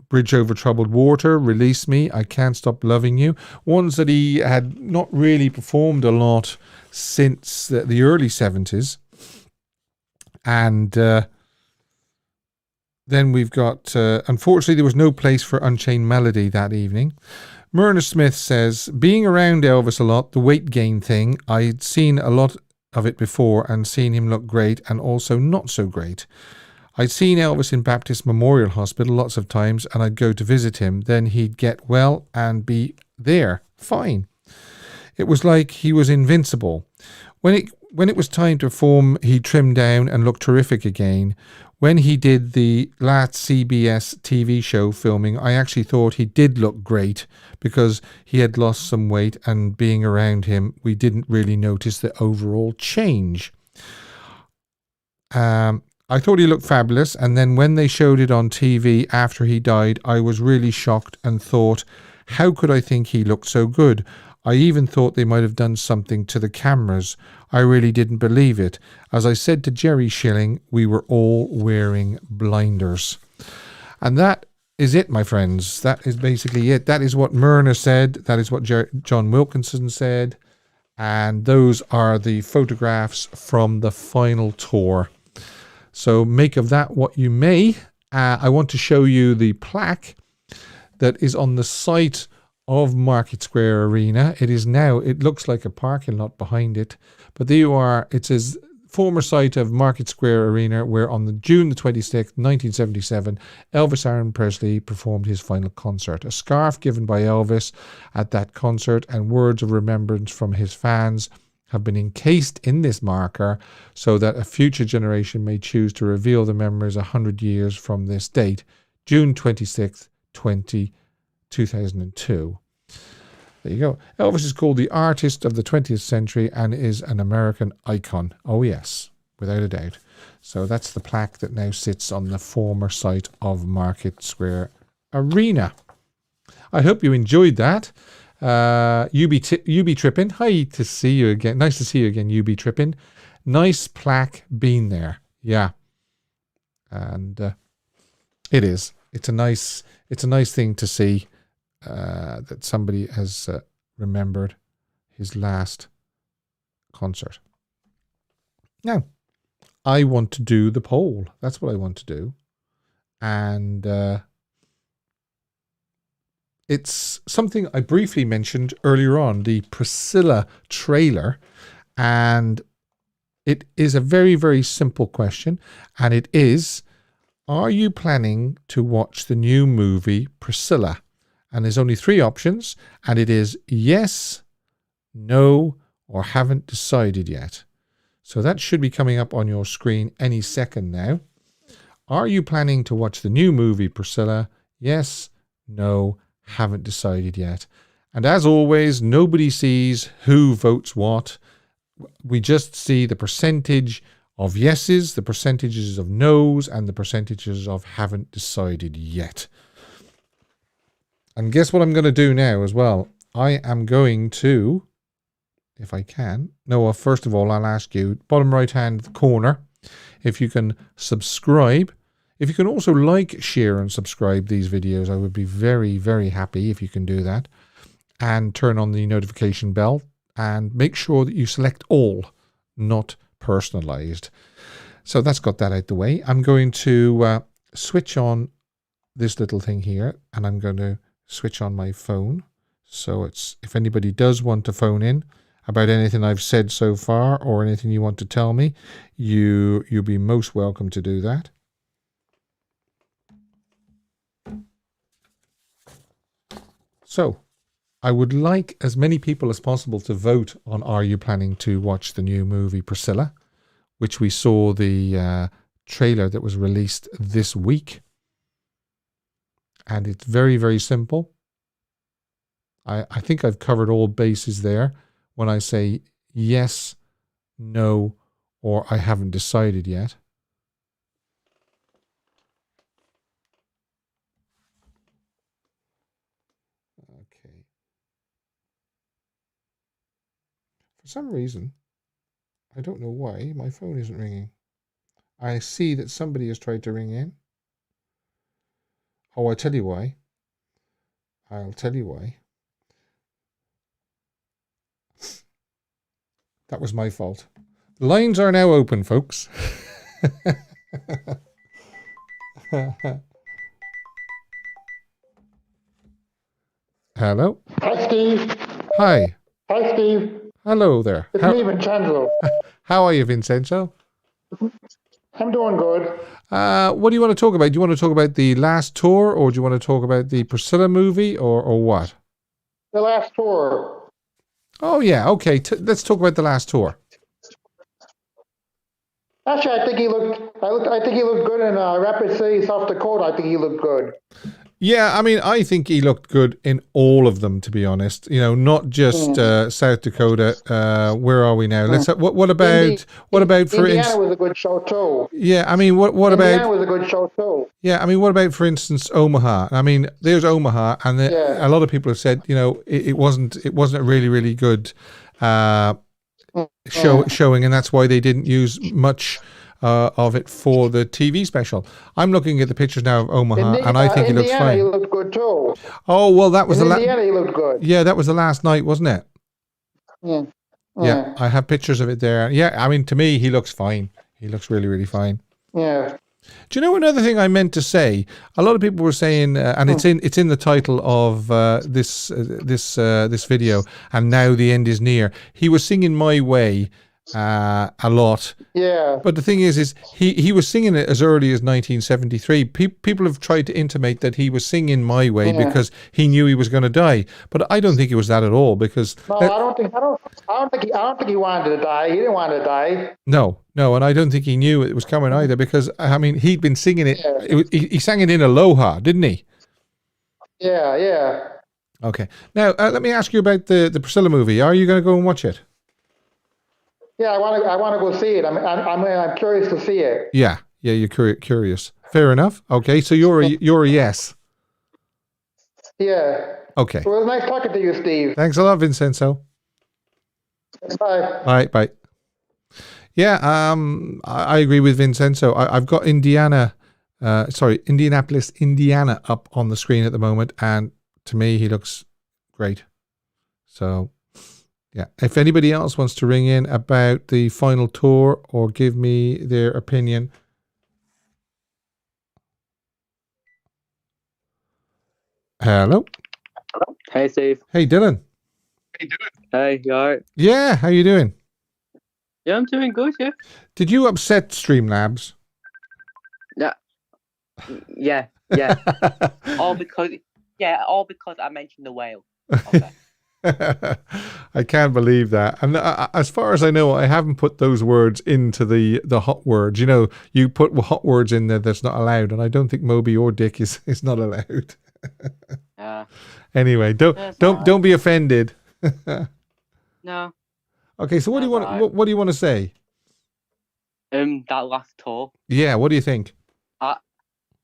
Bridge Over Troubled Water, Release Me, I Can't Stop Loving You. Ones that he had not really performed a lot since the early 70s. And then we've got, unfortunately, there was no place for Unchained Melody that evening. Myrna Smith says, being around Elvis a lot, the weight gain thing, I'd seen a lot of it before and seen him look great and also not so great. I'd seen Elvis in Baptist Memorial Hospital lots of times, and I'd go to visit him. Then he'd get well and be there, fine. It was like he was invincible. When it was time to perform, he trimmed down and looked terrific again. When he did the last CBS TV show filming, I actually thought he did look great because he had lost some weight, and being around him, we didn't really notice the overall change. I thought he looked fabulous, and then when they showed it on TV after he died, I was really shocked and thought, how could I think he looked so good? I even thought they might have done something to the cameras. I really didn't believe it. As I said to Jerry Schilling, we were all wearing blinders. And that is it, my friends. That is basically it. That is what Myrna said. That is what John Wilkinson said. And those are the photographs from the final tour. So make of that what you may. I want to show you the plaque that is on the site of Market Square Arena. It looks like a parking lot behind it, but there you are. It says former site of Market Square Arena, where on June the 26th, 1977, Elvis Aaron Presley performed his final concert. A scarf given by Elvis at that concert and words of remembrance from his fans have been encased in this marker so that a future generation may choose to reveal the memories 100 years from this date, June 26th, 2002. There you go. Elvis is called the artist of the 20th century and is an American icon. Oh yes, without a doubt. So that's the plaque that now sits on the former site of Market Square Arena. I hope you enjoyed that. UB Trippin, hi to see you again. Nice to see you again, UB Trippin. Nice plaque being there. Yeah. And it is. It's a nice thing to see that somebody has remembered his last concert. Now, I want to do the poll. That's what I want to do. And it's something I briefly mentioned earlier on, the Priscilla trailer. And it is a very, very simple question. And it is, are you planning to watch the new movie Priscilla? And there's only 3 options. And it is yes, no, or haven't decided yet. So that should be coming up on your screen any second now. Are you planning to watch the new movie Priscilla? Yes, no, haven't decided yet. And as always, nobody sees who votes what. We just see the percentage of yeses, the percentages of no's, and the percentages of haven't decided yet. And guess what I'm going to do now as well? I am going to, if I can, no, well, first of all, I'll ask you, bottom right hand corner, If you can subscribe, if you can also like, share, and subscribe these videos, I would be very, very happy if you can do that. And turn on the notification bell and make sure that you select all, not personalized. So that's got that out the way. I'm going to switch on this little thing here, and I'm going to switch on my phone. So it's, if anybody does want to phone in about anything I've said so far or anything you want to tell me, you'll be most welcome to do that. So I would like as many people as possible to vote on, are you planning to watch the new movie Priscilla, which we saw the trailer that was released this week. And it's very, very simple. I think I've covered all bases there when I say yes, no, or I haven't decided yet. Okay. For some reason, I don't know why, my phone isn't ringing. I see that somebody has tried to ring in. Oh, I'll tell you why. I'll tell you why. That was my fault. The lines are now open, folks. Hello. Hi, Steve. Hi. Hi, Steve. Hello there. It's me, Vincenzo. How are you, Vincenzo? I'm doing good. What do you want to talk about? Do you want to talk about the last tour, or do you want to talk about the Priscilla movie, or what? The last tour. Oh, yeah. Okay. Let's talk about the last tour. Actually, I think he looked good in Rapid City, South Dakota. I think he looked good. Yeah, I mean, I think he looked good in all of them, to be honest. You know, not just South Dakota. Where are we now? Let's. What about for Indiana was a good show too. Yeah, I mean, what about? Indiana was a good show too. Yeah, I mean, what about, for instance, Omaha? I mean, there's Omaha, and a lot of people have said, you know, it wasn't a really, really good showing, and that's why they didn't use much of it for the TV special. I'm looking at the pictures now of Omaha, and I think he looks fine. He looked good too. Oh, well, that was Indiana, he looked good. Yeah, that was the last night, wasn't it? Yeah. Yeah, I have pictures of it there. Yeah, I mean, to me, he looks fine. He looks really, really fine. Yeah. Do you know another thing I meant to say? A lot of people were saying, and it's in the title of this video, and now the end is near. He was singing "My Way" a lot. Yeah. But the thing is he was singing it as early as 1973. People have tried to intimate that he was singing "My Way" because he knew he was going to die. But I don't think it was that at all. Because no, I don't think he wanted to die. He didn't want to die. No, and I don't think he knew it was coming either. Because I mean, he'd been singing it. Yeah. He sang it in Aloha, didn't he? Yeah, yeah. Okay. Now let me ask you about the Priscilla movie. Are you going to go and watch it? Yeah, I want to go see it. I'm curious to see it. Yeah, you're curious. Fair enough. Okay, so you're a yes. Yeah. Okay. Well, it was nice talking to you, Steve. Thanks a lot, Vincenzo. Bye. Bye. Yeah, I agree with Vincenzo. I've got Indianapolis, Indiana up on the screen at the moment, and to me, he looks great. So, yeah. If anybody else wants to ring in about the final tour or give me their opinion. Hello. Hey, Steve. Hey, Dylan. Hey, you alright? Yeah, how you doing? Yeah, I'm doing good, yeah. Did you upset Streamlabs? Yeah. all because I mentioned the whale. Okay. I can't believe that. And as far as I know, I haven't put those words into the hot words. You know, you put hot words in there that's not allowed, and I don't think Moby or Dick is not allowed. Yeah. Anyway, don't be offended. No. Okay, so what do you want to say? That last tour. Yeah, what do you think?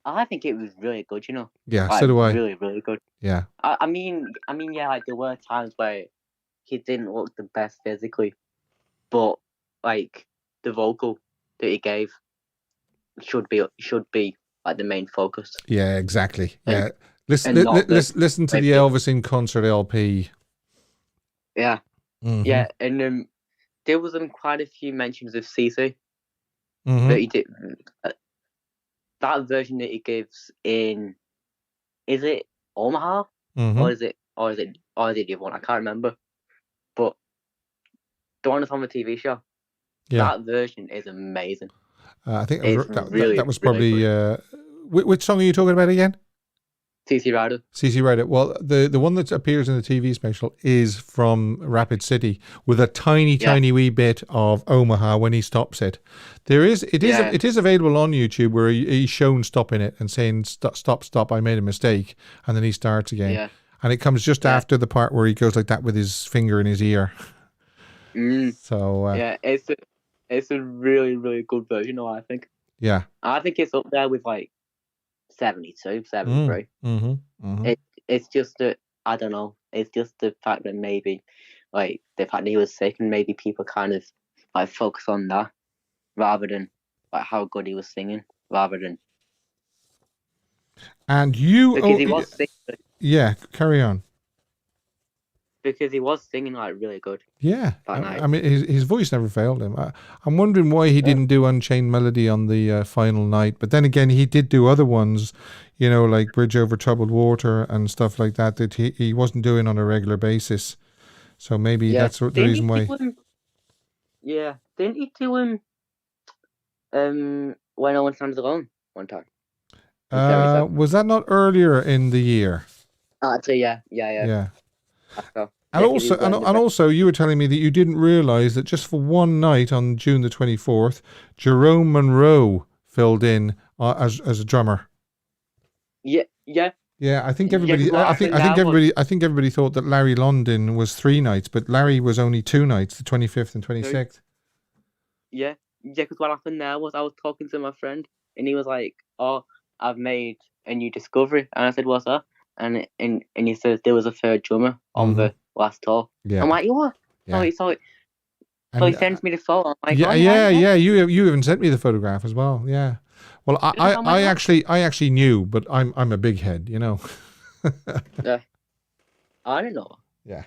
I think it was really good, you know. Yeah, like, so do I. Really, really good. Yeah. I mean, yeah, like there were times where he didn't look the best physically, but like the vocal that he gave should be like the main focus. Yeah, exactly. And- Yeah, listen and not the- listen to the Elvis in concert LP. Yeah, Mhm. yeah, and there was quite a few mentions of CC Mhm. that he did. That version that he gives in, is it Omaha Mhm. or is it the other one? I can't remember. But the one that's on the TV show, Yeah. that version is amazing. I think It's that really, was really probably which song are you talking about again? CC Rider. CC Rider. Well, the one that appears in the TV special is from Rapid City with a tiny wee bit of Omaha when he stops it. It is available on YouTube where he's shown stopping it and saying stop, I made a mistake, and then he starts again. Yeah. And it comes just after the part where he goes like that with his finger in his ear. So yeah, it's a really, really good version, I think. Yeah. I think it's up there with like 72, 73. It's just that, I don't know, it's just the fact that maybe like the fact that he was sick and maybe people kind of like focus on that rather than like how good he was singing, rather than and you because he was singing. Yeah, carry on. Because he was singing like really good. Yeah, that night. I mean his voice never failed him. I'm wondering why he didn't do Unchained Melody on the final night. But then again, he did do other ones, you know, like Bridge Over Troubled Water and stuff like that he wasn't doing on a regular basis. So maybe that's the reason why. Didn't he do him? When No One Stands Alone one time. Was that not earlier in the year? Actually, yeah. And also, you were telling me that you didn't realize that just for one night on June the 24th, Jerome Monroe filled in as a drummer. Yeah. Yeah, I think everybody. I think everybody thought that Larry London was 3 nights, but Larry was only 2 nights, the 25th and 26th. Yeah. Because what happened there was I was talking to my friend, and he was like, "Oh, I've made a new discovery," and I said, "What's that?" And he says there was a third drummer on the last tour. Yeah. I'm like, "You what?" Yeah. So he sends me the photo. I'm like, yeah. You even sent me the photograph as well. Yeah. Well, I actually knew, but I'm a big head, you know. Yeah. I don't know. Yeah.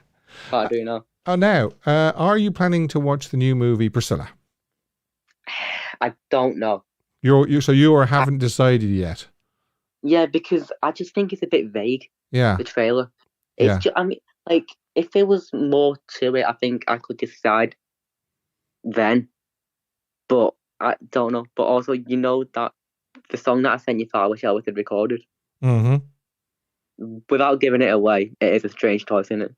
I do know. Now, are you planning to watch the new movie Priscilla? I don't know. You haven't decided yet. Yeah, because I just think it's a bit vague. Yeah. The trailer. It's just, I mean, like, if there was more to it, I think I could decide then. But I don't know. But also, you know that the song that I sent you for I Wish Elvis had recorded. Without giving it away, it is a strange choice, isn't it?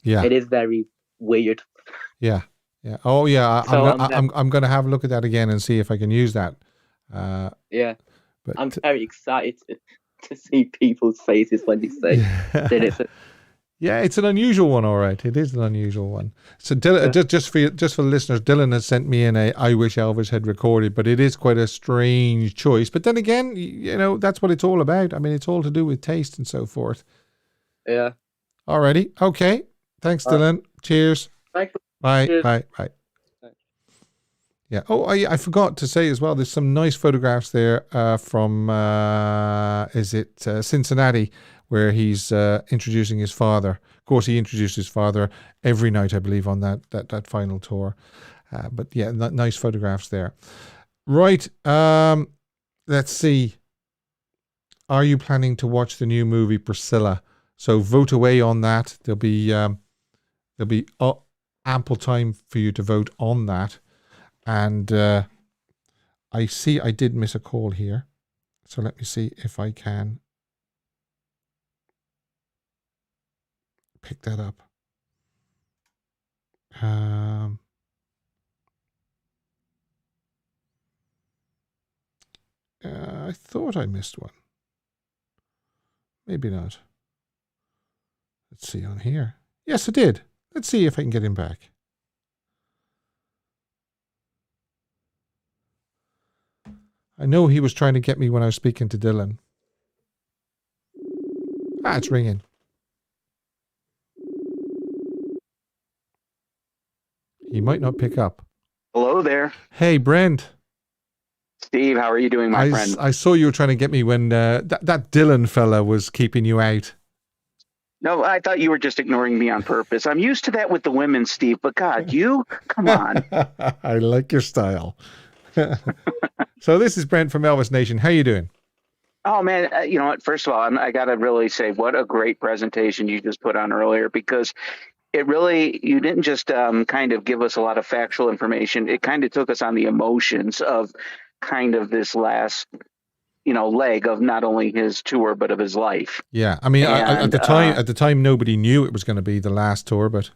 Yeah. It is very weird. Yeah. Yeah. Oh, yeah. I'm going to have a look at that again and see if I can use that. Yeah. But I'm very excited to see people's faces when they say that it's. Yeah, it's an unusual one. All right, it is an unusual one. So, Dylan, just for the listeners, Dylan has sent me in a "I wish Elvis had recorded," but it is quite a strange choice. But then again, you know, that's what it's all about. I mean, it's all to do with taste and so forth. Yeah. Alrighty. Okay. Thanks, Dylan. Cheers. Thanks. Bye. Cheers. Bye. Yeah. Oh, I forgot to say as well. There's some nice photographs there from Cincinnati, where he's introducing his father. Of course, he introduced his father every night, I believe, on that final tour. But yeah, nice photographs there. Right. Let's see. Are you planning to watch the new movie Priscilla? So vote away on that. There'll be ample time for you to vote on that. And I see I did miss a call here. So let me see if I can pick that up. I thought I missed one. Maybe not. Let's see on here. Yes, I did. Let's see if I can get him back. I know he was trying to get me when I was speaking to Dylan. It's ringing. He might not pick up. Hello there. Hey, Brent. Steve, how are you doing, my friend? I saw you were trying to get me when that Dylan fella was keeping you out. No, I thought you were just ignoring me on purpose. I'm used to that with the women, Steve, but God, you? Come on. I like your style. So this is Brent from Elvis Nation. How you doing? Oh, man, you know what? First of all, I got to really say what a great presentation you just put on earlier, because it really, you didn't just kind of give us a lot of factual information. It kind of took us on the emotions of kind of this last, leg of not only his tour, but of his life. Yeah. I mean, at the time, nobody knew it was going to be the last tour, but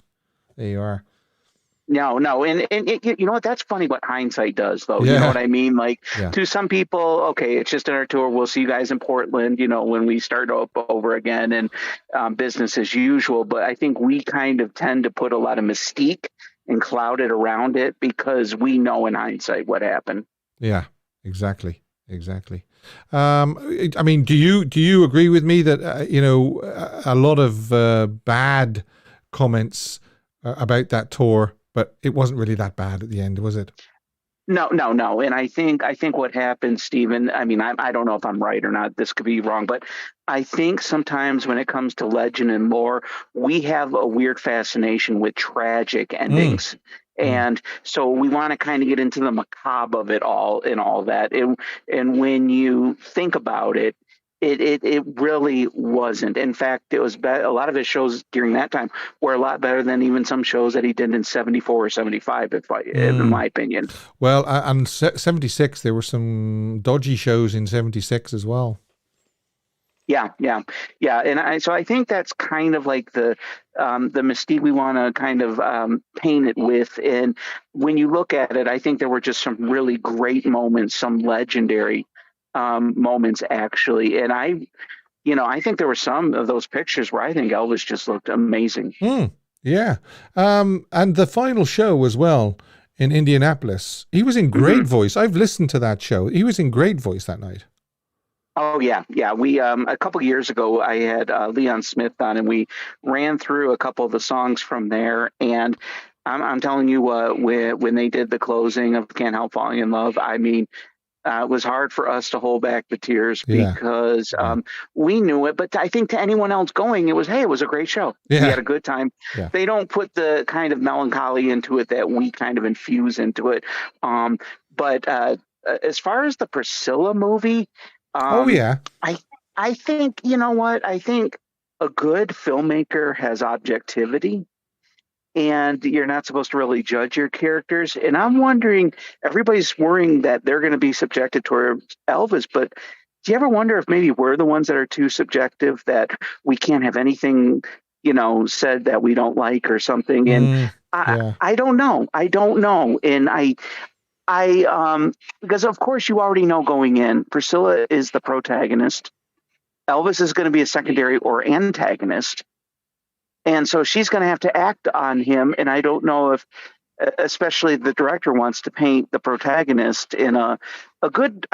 there you are. No. And you know what? That's funny what hindsight does, though. Yeah. You know what I mean? Like, Yeah. to some people, okay, it's just another tour. We'll see you guys in Portland, when we start up over again and business as usual. But I think we kind of tend to put a lot of mystique and cloud it around it because we know in hindsight what happened. Yeah, exactly. I mean, do you agree with me that, a lot of bad comments about that tour, but it wasn't really that bad at the end, was it? No. And I think what happened, Stephen, I mean, I don't know if I'm right or not. This could be wrong, but I think sometimes when it comes to legend and lore, we have a weird fascination with tragic endings. And so we want to kind of get into the macabre of it all and all that. And when you think about it, it really wasn't. In fact, it was a lot of his shows during that time were a lot better than even some shows that he did in 74 or 75, in my opinion. Well, and 76, there were some dodgy shows in 76 as well. Yeah. And so I think that's kind of like the mystique we want to kind of paint it with. And when you look at it, I think there were just some really great moments, some legendary moments, actually. And I think there were some of those pictures where I think Elvis just looked amazing. Yeah. And the final show as well in Indianapolis, he was in great voice. I've listened to that show. He was in great voice that night. Oh, yeah. We a couple of years ago, I had Leon Smith on, and we ran through a couple of the songs from there. And I'm telling you, when they did the closing of Can't Help Falling in Love, I mean, it was hard for us to hold back the tears because we knew it. But I think to anyone else going, it was a great show. Yeah. We had a good time. Yeah. They don't put the kind of melancholy into it that we kind of infuse into it. But as far as the Priscilla movie, I think, you know what? I think a good filmmaker has objectivity, and you're not supposed to really judge your characters. And I'm wondering, everybody's worrying that they're going to be subjected towards Elvis, but do you ever wonder if maybe we're the ones that are too subjective, that we can't have anything, said that we don't like or something? And I don't know. And I because of course you already know going in, Priscilla is the protagonist. Elvis is going to be a secondary or antagonist. And so she's going to have to act on him. And I don't know if, especially the director wants to paint the protagonist in a good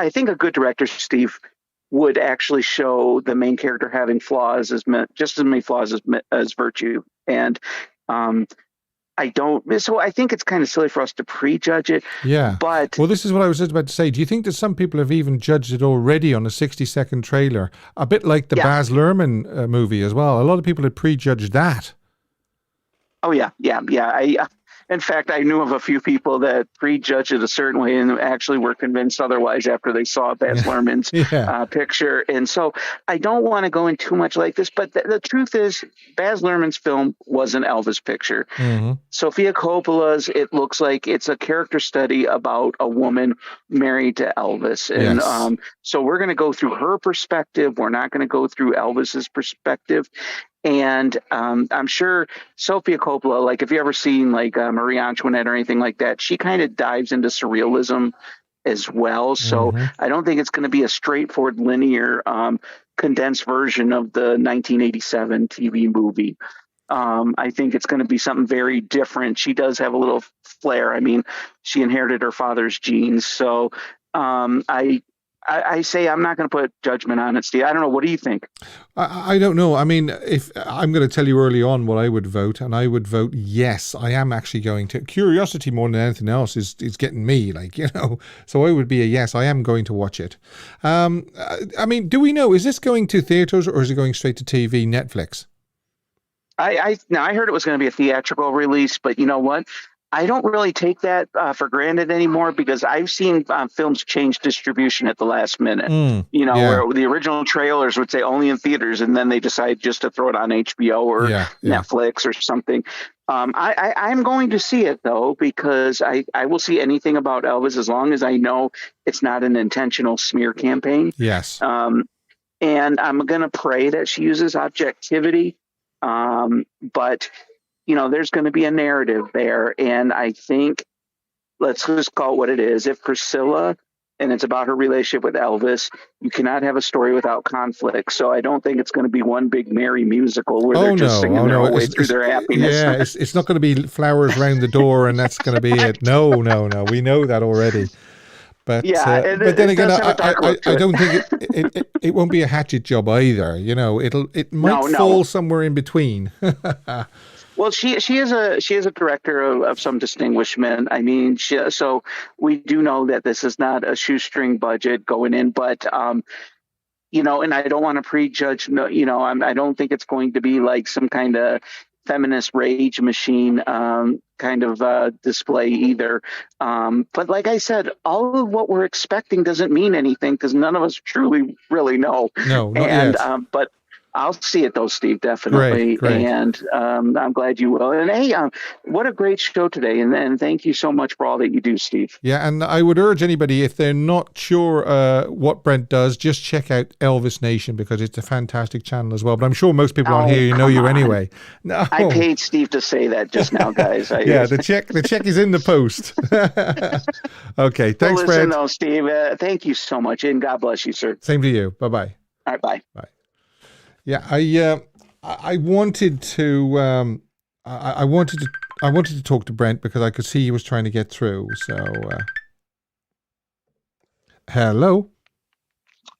director, Steve, would actually show the main character having flaws just as many flaws as virtue. And, so I think it's kind of silly for us to prejudge it. Yeah. But well, this is what I was just about to say. Do you think that some people have even judged it already on a 60-second trailer? A bit like the Baz Luhrmann movie as well. A lot of people had prejudged that. Oh, yeah. In fact, I knew of a few people that prejudged it a certain way and actually were convinced otherwise after they saw Baz Luhrmann's picture. And so I don't want to go in too much like this, but the truth is Baz Luhrmann's film was an Elvis picture. Sofia Coppola's, it looks like it's a character study about a woman married to Elvis. And so we're going to go through her perspective. We're not going to go through Elvis's perspective. And I'm sure Sofia Coppola, like if you ever seen like Marie Antoinette or anything like that, she kind of dives into surrealism as well. So I don't think it's going to be a straightforward linear condensed version of the 1987 TV movie. I think it's going to be something very different. She does have a little flair. I mean, she inherited her father's genes. So I say I'm not going to put judgment on it, Steve. I don't know. What do you think? I don't know. I mean, if I'm going to tell you early on what I would vote, and I would vote yes. I am actually going to. Curiosity more than anything else is getting me, so I would be a yes. I am going to watch it. I mean, do we know, is this going to theaters or is it going straight to TV, Netflix? I heard it was going to be a theatrical release, but you know what? I don't really take that for granted anymore, because I've seen films change distribution at the last minute. Where the original trailers would say only in theaters, and then they decide just to throw it on HBO or Netflix or something. I'm going to see it, though, because I will see anything about Elvis as long as I know it's not an intentional smear campaign. Yes. And I'm going to pray that she uses objectivity. But there's going to be a narrative there. And I think, let's just call it what it is. If Priscilla, and it's about her relationship with Elvis, you cannot have a story without conflict. So I don't think it's going to be one big merry musical where they're just singing their whole way through their happiness. Yeah, it's not going to be flowers round the door and that's going to be it. No. We know that already. But but then again, I don't think it won't be a hatchet job either. It might fall somewhere in between. Well, she is a director of some distinguishment. I mean, so we do know that this is not a shoestring budget going in, but and I don't want to prejudge. I don't think it's going to be like some kind of feminist rage machine kind of display either. But like I said, all of what we're expecting doesn't mean anything because none of us truly really know. No, not yet. But I'll see it though, Steve, definitely. Great. And I'm glad you will. And hey, what a great show today. And thank you so much for all that you do, Steve. Yeah, and I would urge anybody, if they're not sure what Brent does, just check out Elvis Nation because it's a fantastic channel as well. But I'm sure most people on here know you anyway. No. I paid Steve to say that just now, guys. Yeah, the check is in the post. Okay, thanks, Brent. Brent. Though, Steve, thank you so much, and God bless you, sir. Same to you. Bye-bye. All right, bye. Bye. Yeah, I wanted to I wanted to talk to Brent because I could see he was trying to get through. So, hello.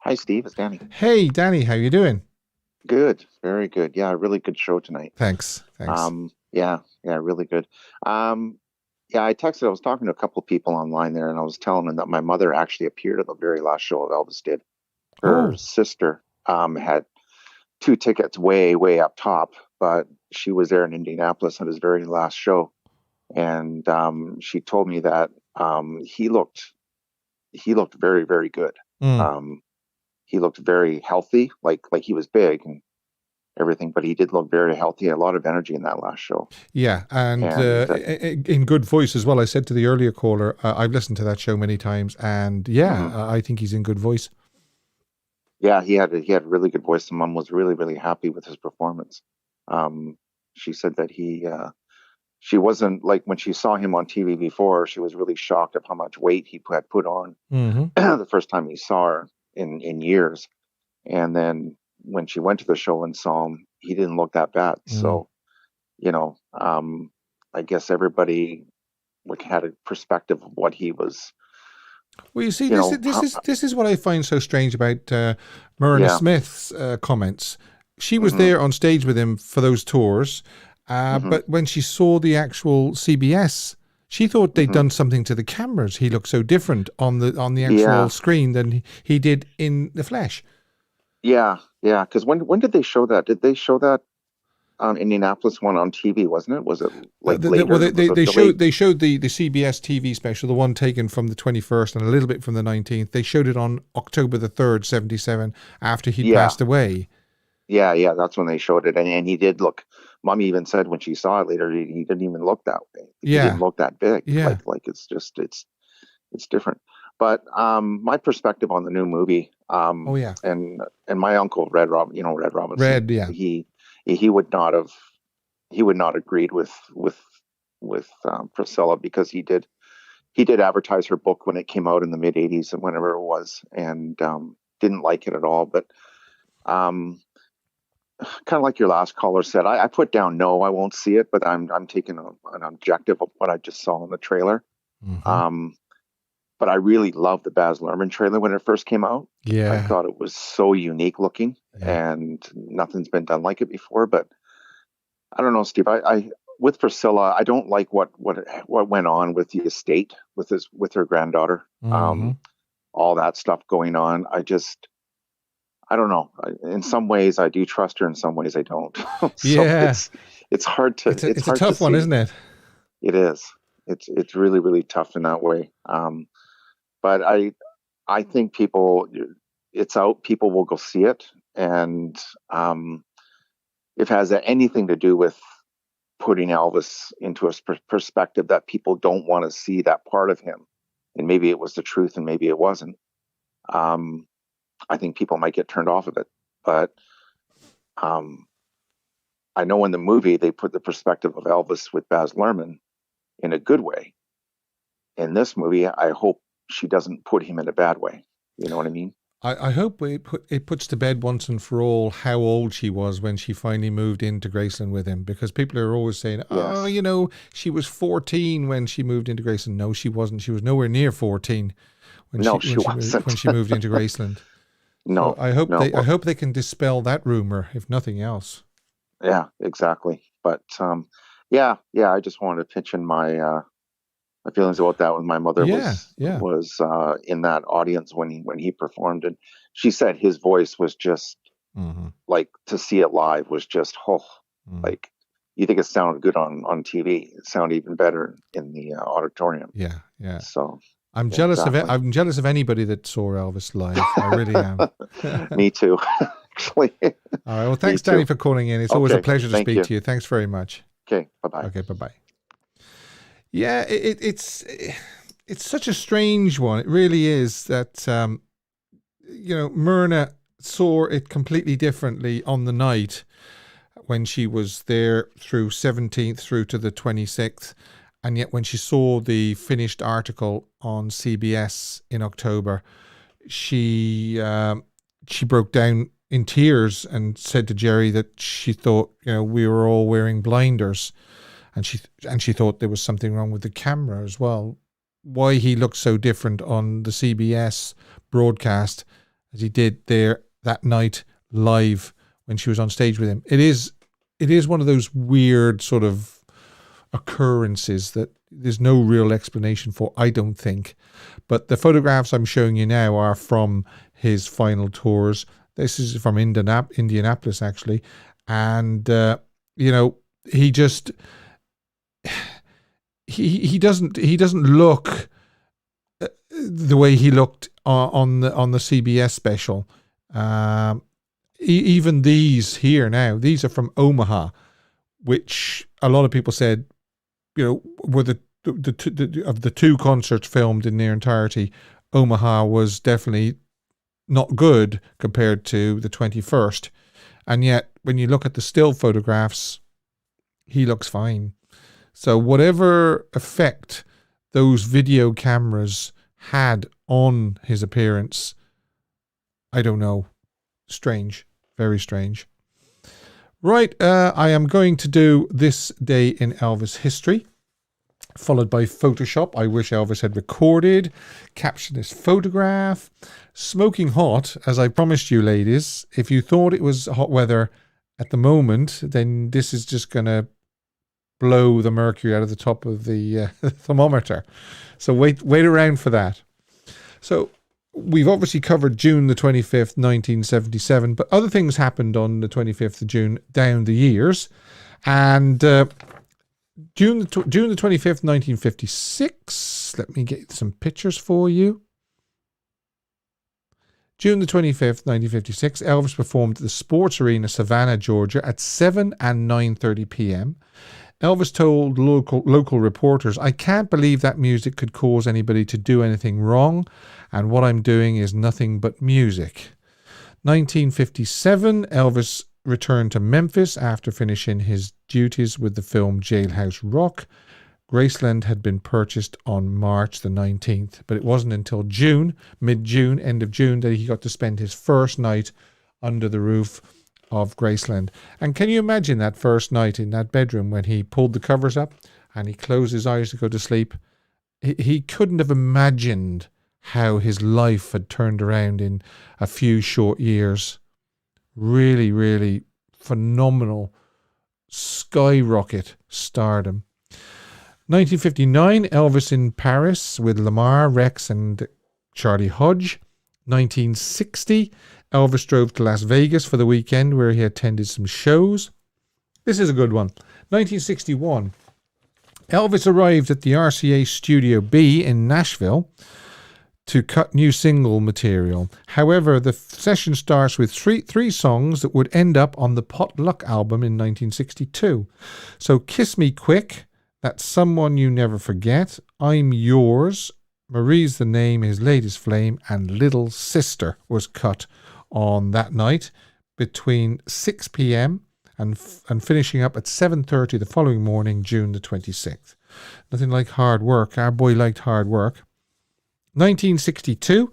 Hi, Steve. It's Danny. Hey, Danny. How you doing? Good. Very good. Yeah, really good show tonight. Thanks. Yeah, really good. Yeah, I texted. I was talking to a couple of people online there, and I was telling them that my mother actually appeared at the very last show Elvis did. Her sister had 2 tickets way up top, but she was there in Indianapolis at his very last show, and she told me that he looked very, very good. He looked very healthy, like he was big and everything, but he did look very healthy. A lot of energy in that last show. Yeah, and in good voice as well. I said to the earlier caller, I've listened to that show many times, and I think he's in good voice. Yeah, he had a really good voice. And Mom was really, really happy with his performance. She said that she wasn't like when she saw him on TV before, she was really shocked of how much weight he had put on the first time he saw her in years. And then when she went to the show and saw him, he didn't look that bad. So, I guess everybody had a perspective of what he was. Well, you see, this is what I find so strange about Myrna Smith's comments. She was there on stage with him for those tours, but when she saw the actual CBS, she thought they'd done something to the cameras. He looked so different on the actual screen than he did in the flesh. Yeah. Because when did they show that? Did they show that Indianapolis one on TV? Wasn't it? Was it like later? Well, they showed the CBS TV special, the one taken from the 21st and a little bit from the 19th. They showed it on October the 3rd, 1977, after he passed away. Yeah, that's when they showed it, and he did look. Mommy even said when she saw it later, he didn't even look that way. He didn't look that big. Yeah, like it's different. But my perspective on the new movie. And my uncle Red Robinson. He would not have agreed with Priscilla because he did advertise her book when it came out in the mid 80s and whenever it was, and didn't like it at all. But kind of like your last caller said, I put down no, I won't see it, but I'm taking an objective of what I just saw in the trailer. But I really loved the Baz Luhrmann trailer when it first came out. Yeah. I thought it was so unique looking, and nothing's been done like it before. But I don't know, Steve. I with Priscilla, I don't like what went on with the estate with her granddaughter. All that stuff going on. I don't know. In some ways, I do trust her. In some ways, I don't. So it's hard to. It's a tough one, isn't it? It is. It's really, really tough in that way. But I think it's out. People will go see it, and if it has anything to do with putting Elvis into a perspective that people don't want to see that part of him, and maybe it was the truth, and maybe it wasn't. I think people might get turned off of it, but I know in the movie they put the perspective of Elvis with Baz Luhrmann in a good way. In this movie, I hope she doesn't put him in a bad way. You know what I mean? I hope it puts to bed once and for all how old she was when she finally moved into Graceland with him, because people are always saying, she was 14 when she moved into Graceland. No, she wasn't. She was nowhere near 14 when she moved into Graceland. No, so I hope they can dispel that rumor, if nothing else. Yeah, exactly. But I just wanted to pitch in my feelings about that. When my mother was in that audience when he performed, and she said his voice was just like, to see it live was just like, you think it sounded good on TV, it sounded even better in the auditorium. Yeah. So I'm jealous of it. I'm jealous of anybody that saw Elvis live. I really am. Me too, actually. All right. Well, thanks, Danny, for calling in. It's always a pleasure to speak to you. Thanks very much. Okay. Bye-bye. Okay. Bye-bye. Yeah, it's such a strange one. It really is that, Myrna saw it completely differently on the night when she was there through 17th through to the 26th. And yet when she saw the finished article on CBS in October, she broke down in tears and said to Jerry that she thought, we were all wearing blinders. And she thought there was something wrong with the camera as well. Why he looked so different on the CBS broadcast as he did there that night live when she was on stage with him. It is one of those weird sort of occurrences that there's no real explanation for, I don't think. But the photographs I'm showing you now are from his final tours. This is from Indianapolis, actually. And, he just... He doesn't look the way he looked on the CBS special. Even these here now, these are from Omaha, which a lot of people said, were the two concerts filmed in their entirety. Omaha was definitely not good compared to the 21st, and yet when you look at the still photographs, he looks fine. So whatever effect those video cameras had on his appearance, I don't know. Strange. Very strange. Right, I am going to do This Day in Elvis History, followed by Photoshop. I wish Elvis had recorded. Caption this photograph. Smoking hot, as I promised you, ladies. If you thought it was hot weather at the moment, then this is just going to blow the mercury out of the top of the thermometer. So wait around for that. So we've obviously covered June the 25th, 1977, but other things happened on the 25th of June down the years. And June the 25th, 1956, let me get some pictures for you. June the 25th, 1956, Elvis performed at the Sports Arena, Savannah, Georgia at 7 and 9:30 p.m. Elvis told local reporters, "I can't believe that music could cause anybody to do anything wrong, and what I'm doing is nothing but music." 1957, Elvis returned to Memphis after finishing his duties with the film Jailhouse Rock. Graceland had been purchased on March the 19th, but it wasn't until mid-June, end of June, that he got to spend his first night under the roof of Graceland. And can you imagine that first night in that bedroom when he pulled the covers up and he closed his eyes to go to sleep? He couldn't have imagined how his life had turned around in a few short years. Really, really phenomenal skyrocket stardom. 1959, Elvis in Paris with Lamar, Rex and Charlie Hodge. 1960, Elvis drove to Las Vegas for the weekend where he attended some shows. This is a good one. 1961, Elvis arrived at the RCA Studio B in Nashville to cut new single material. However, the session starts with three songs that would end up on the Potluck album in 1962. So Kiss Me Quick, That's Someone You Never Forget, I'm Yours, Marie's the Name, His Latest Flame, and Little Sister was cut on that night between 6 p.m. and finishing up at 7:30 the following morning, June the 26th. Nothing like hard work. Our boy liked hard work. 1962,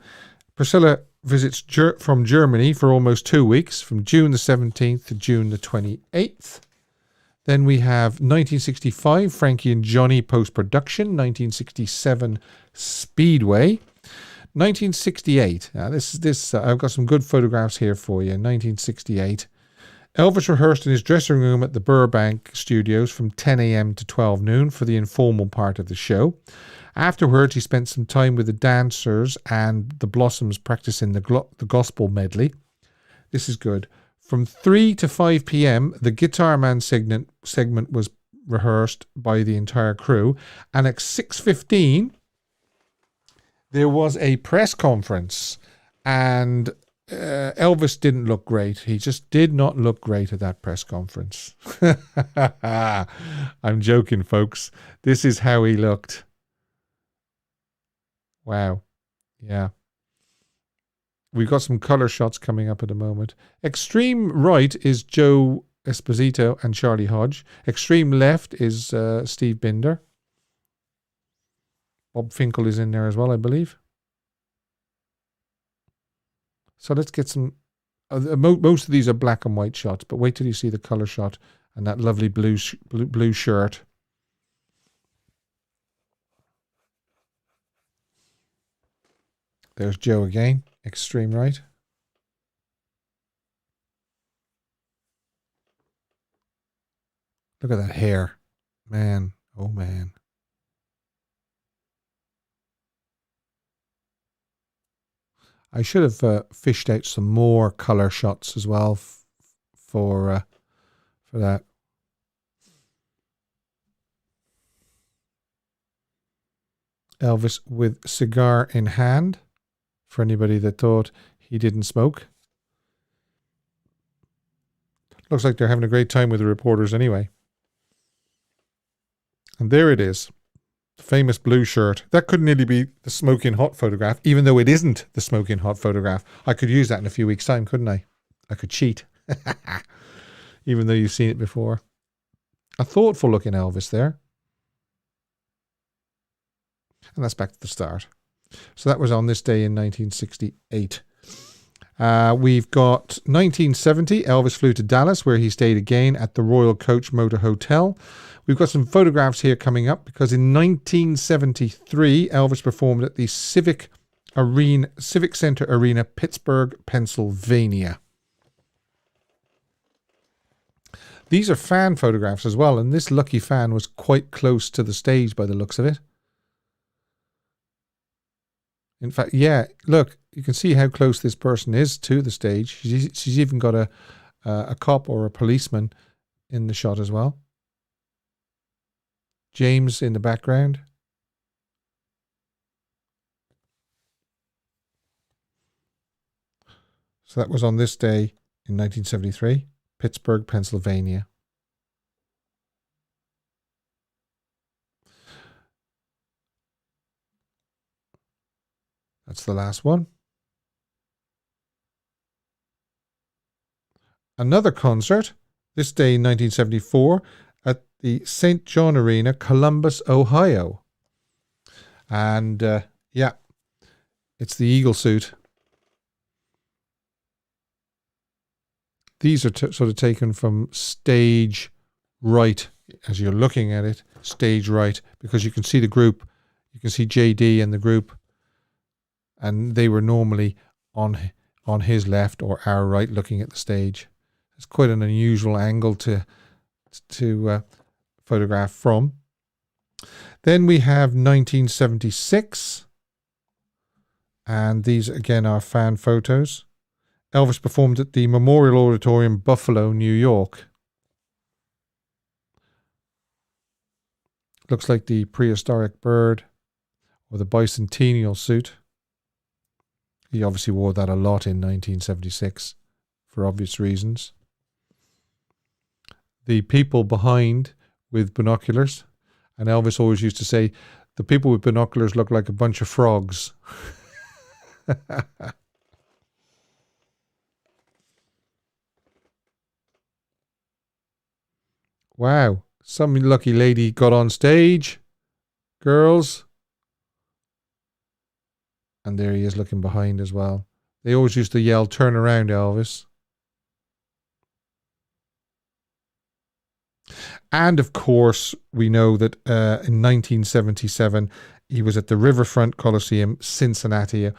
Priscilla visits from Germany for almost 2 weeks, from June the 17th to June the 28th. Then we have 1965, Frankie and Johnny post-production. 1967, Speedway. 1968, now I've got some good photographs here for you. 1968, Elvis rehearsed in his dressing room at the Burbank Studios from 10 a.m. to 12 noon for the informal part of the show. Afterwards, he spent some time with the dancers and the Blossoms practicing the gospel medley. This is good. From 3 to 5 p.m., the Guitar Man segment was rehearsed by the entire crew. And at 6:15, there was a press conference. And Elvis didn't look great. He just did not look great at that press conference. I'm joking, folks. This is how he looked. Wow. Yeah. We've got some color shots coming up at the moment. Extreme right is Joe Esposito and Charlie Hodge. Extreme left is Steve Binder. Bob Finkel is in there as well, I believe. So let's get some... most of these are black and white shots, but wait till you see the color shot and that lovely blue shirt. There's Joe again. Extreme right. Look at that hair. Man. Oh, man. I should have fished out some more color shots as well for that. Elvis with cigar in hand. For anybody that thought he didn't smoke. Looks like they're having a great time with the reporters anyway. And there it is. The famous blue shirt. That could nearly be the smoking hot photograph, even though it isn't the smoking hot photograph. I could use that in a few weeks' time, couldn't I? I could cheat. Even though you've seen it before. A thoughtful looking Elvis there. And that's back to the start. So that was on this day in 1968. We've got 1970. Elvis flew to Dallas, where he stayed again at the Royal Coach Motor Hotel. We've got some photographs here coming up because in 1973, Elvis performed at the Civic Center Arena, Pittsburgh, Pennsylvania. These are fan photographs as well, and this lucky fan was quite close to the stage by the looks of it. In fact, yeah, look, you can see how close this person is to the stage. She's even got a cop or a policeman in the shot as well. James in the background. So that was on this day in 1973, Pittsburgh, Pennsylvania. That's the last one. Another concert, this day in 1974, at the St. John Arena, Columbus, Ohio. And yeah, it's the Eagle suit. These are sort of taken from stage right, as you're looking at it, stage right, because you can see the group. You can see JD and the group and they were normally on his left or our right, looking at the stage. It's quite an unusual angle to photograph from. Then we have 1976, and these again are fan photos. Elvis performed at the Memorial Auditorium, Buffalo, New York. Looks like the prehistoric bird or the bicentennial suit. He obviously wore that a lot in 1976 for obvious reasons. The people behind with binoculars, and Elvis always used to say, the people with binoculars look like a bunch of frogs. Wow, some lucky lady got on stage. Girls. And there he is looking behind as well. They always used to yell, "Turn around, Elvis." And of course, we know that in 1977, he was at the Riverfront Coliseum, Cincinnati,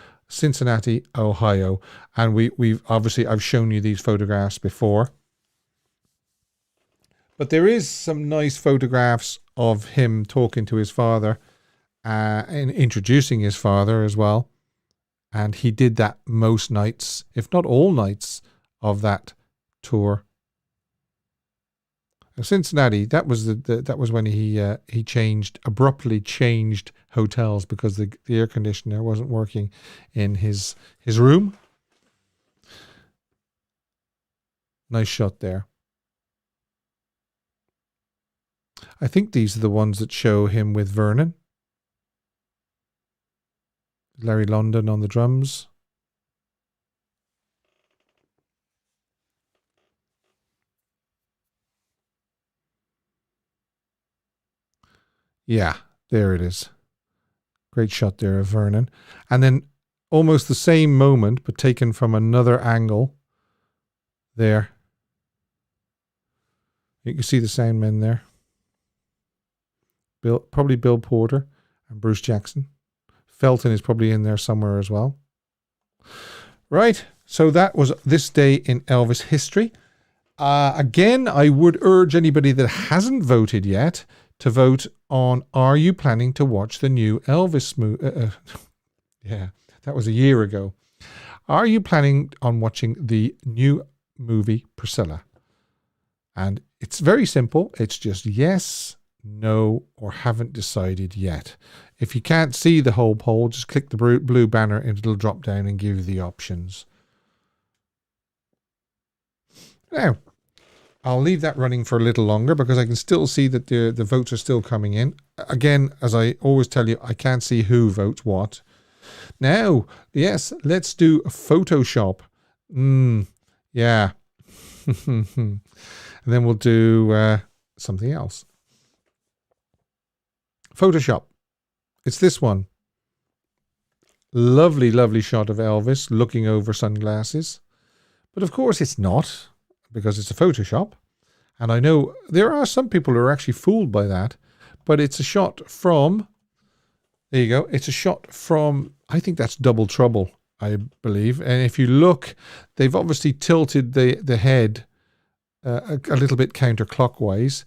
Ohio. And we've obviously, I've shown you these photographs before. But there is some nice photographs of him talking to his father and introducing his father as well. And he did that most nights, if not all nights, of that tour. Cincinnati, that was that was when he abruptly changed hotels because the air conditioner wasn't working in his room. Nice shot there. I think these are the ones that show him with Vernon. Larry London on the drums. Yeah, there it is. Great shot there of Vernon. And then almost the same moment, but taken from another angle. There. You can see the sound men there. Probably Bill Porter and Bruce Jackson. Felton is probably in there somewhere as well. Right, so that was this day in Elvis history. Again, I would urge anybody that hasn't voted yet to vote on, are you planning to watch the new Elvis movie? Yeah, that was a year ago. Are you planning on watching the new movie Priscilla? And it's very simple. It's just yes, no, or haven't decided yet. If you can't see the whole poll, just click the blue banner and it'll drop down and give you the options. Now, I'll leave that running for a little longer because I can still see that the votes are still coming in. Again, as I always tell you, I can't see who votes what. Now, yes, let's do a Photoshop. Yeah. And then we'll do something else. Photoshop. It's this one. Lovely, lovely shot of Elvis looking over sunglasses. But of course it's not, because it's a Photoshop. And I know there are some people who are actually fooled by that. But it's a shot from, there you go, it's a shot from, I think that's Double Trouble, I believe. And if you look, they've obviously tilted the head a little bit counterclockwise.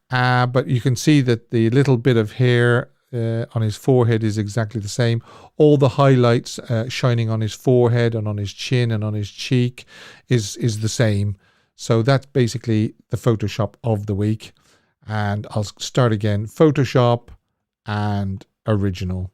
But you can see that the little bit of hair on his forehead is exactly the same. All the highlights shining on his forehead and on his chin and on his cheek is the same. So that's basically the Photoshop of the week. And I'll start again. Photoshop and original.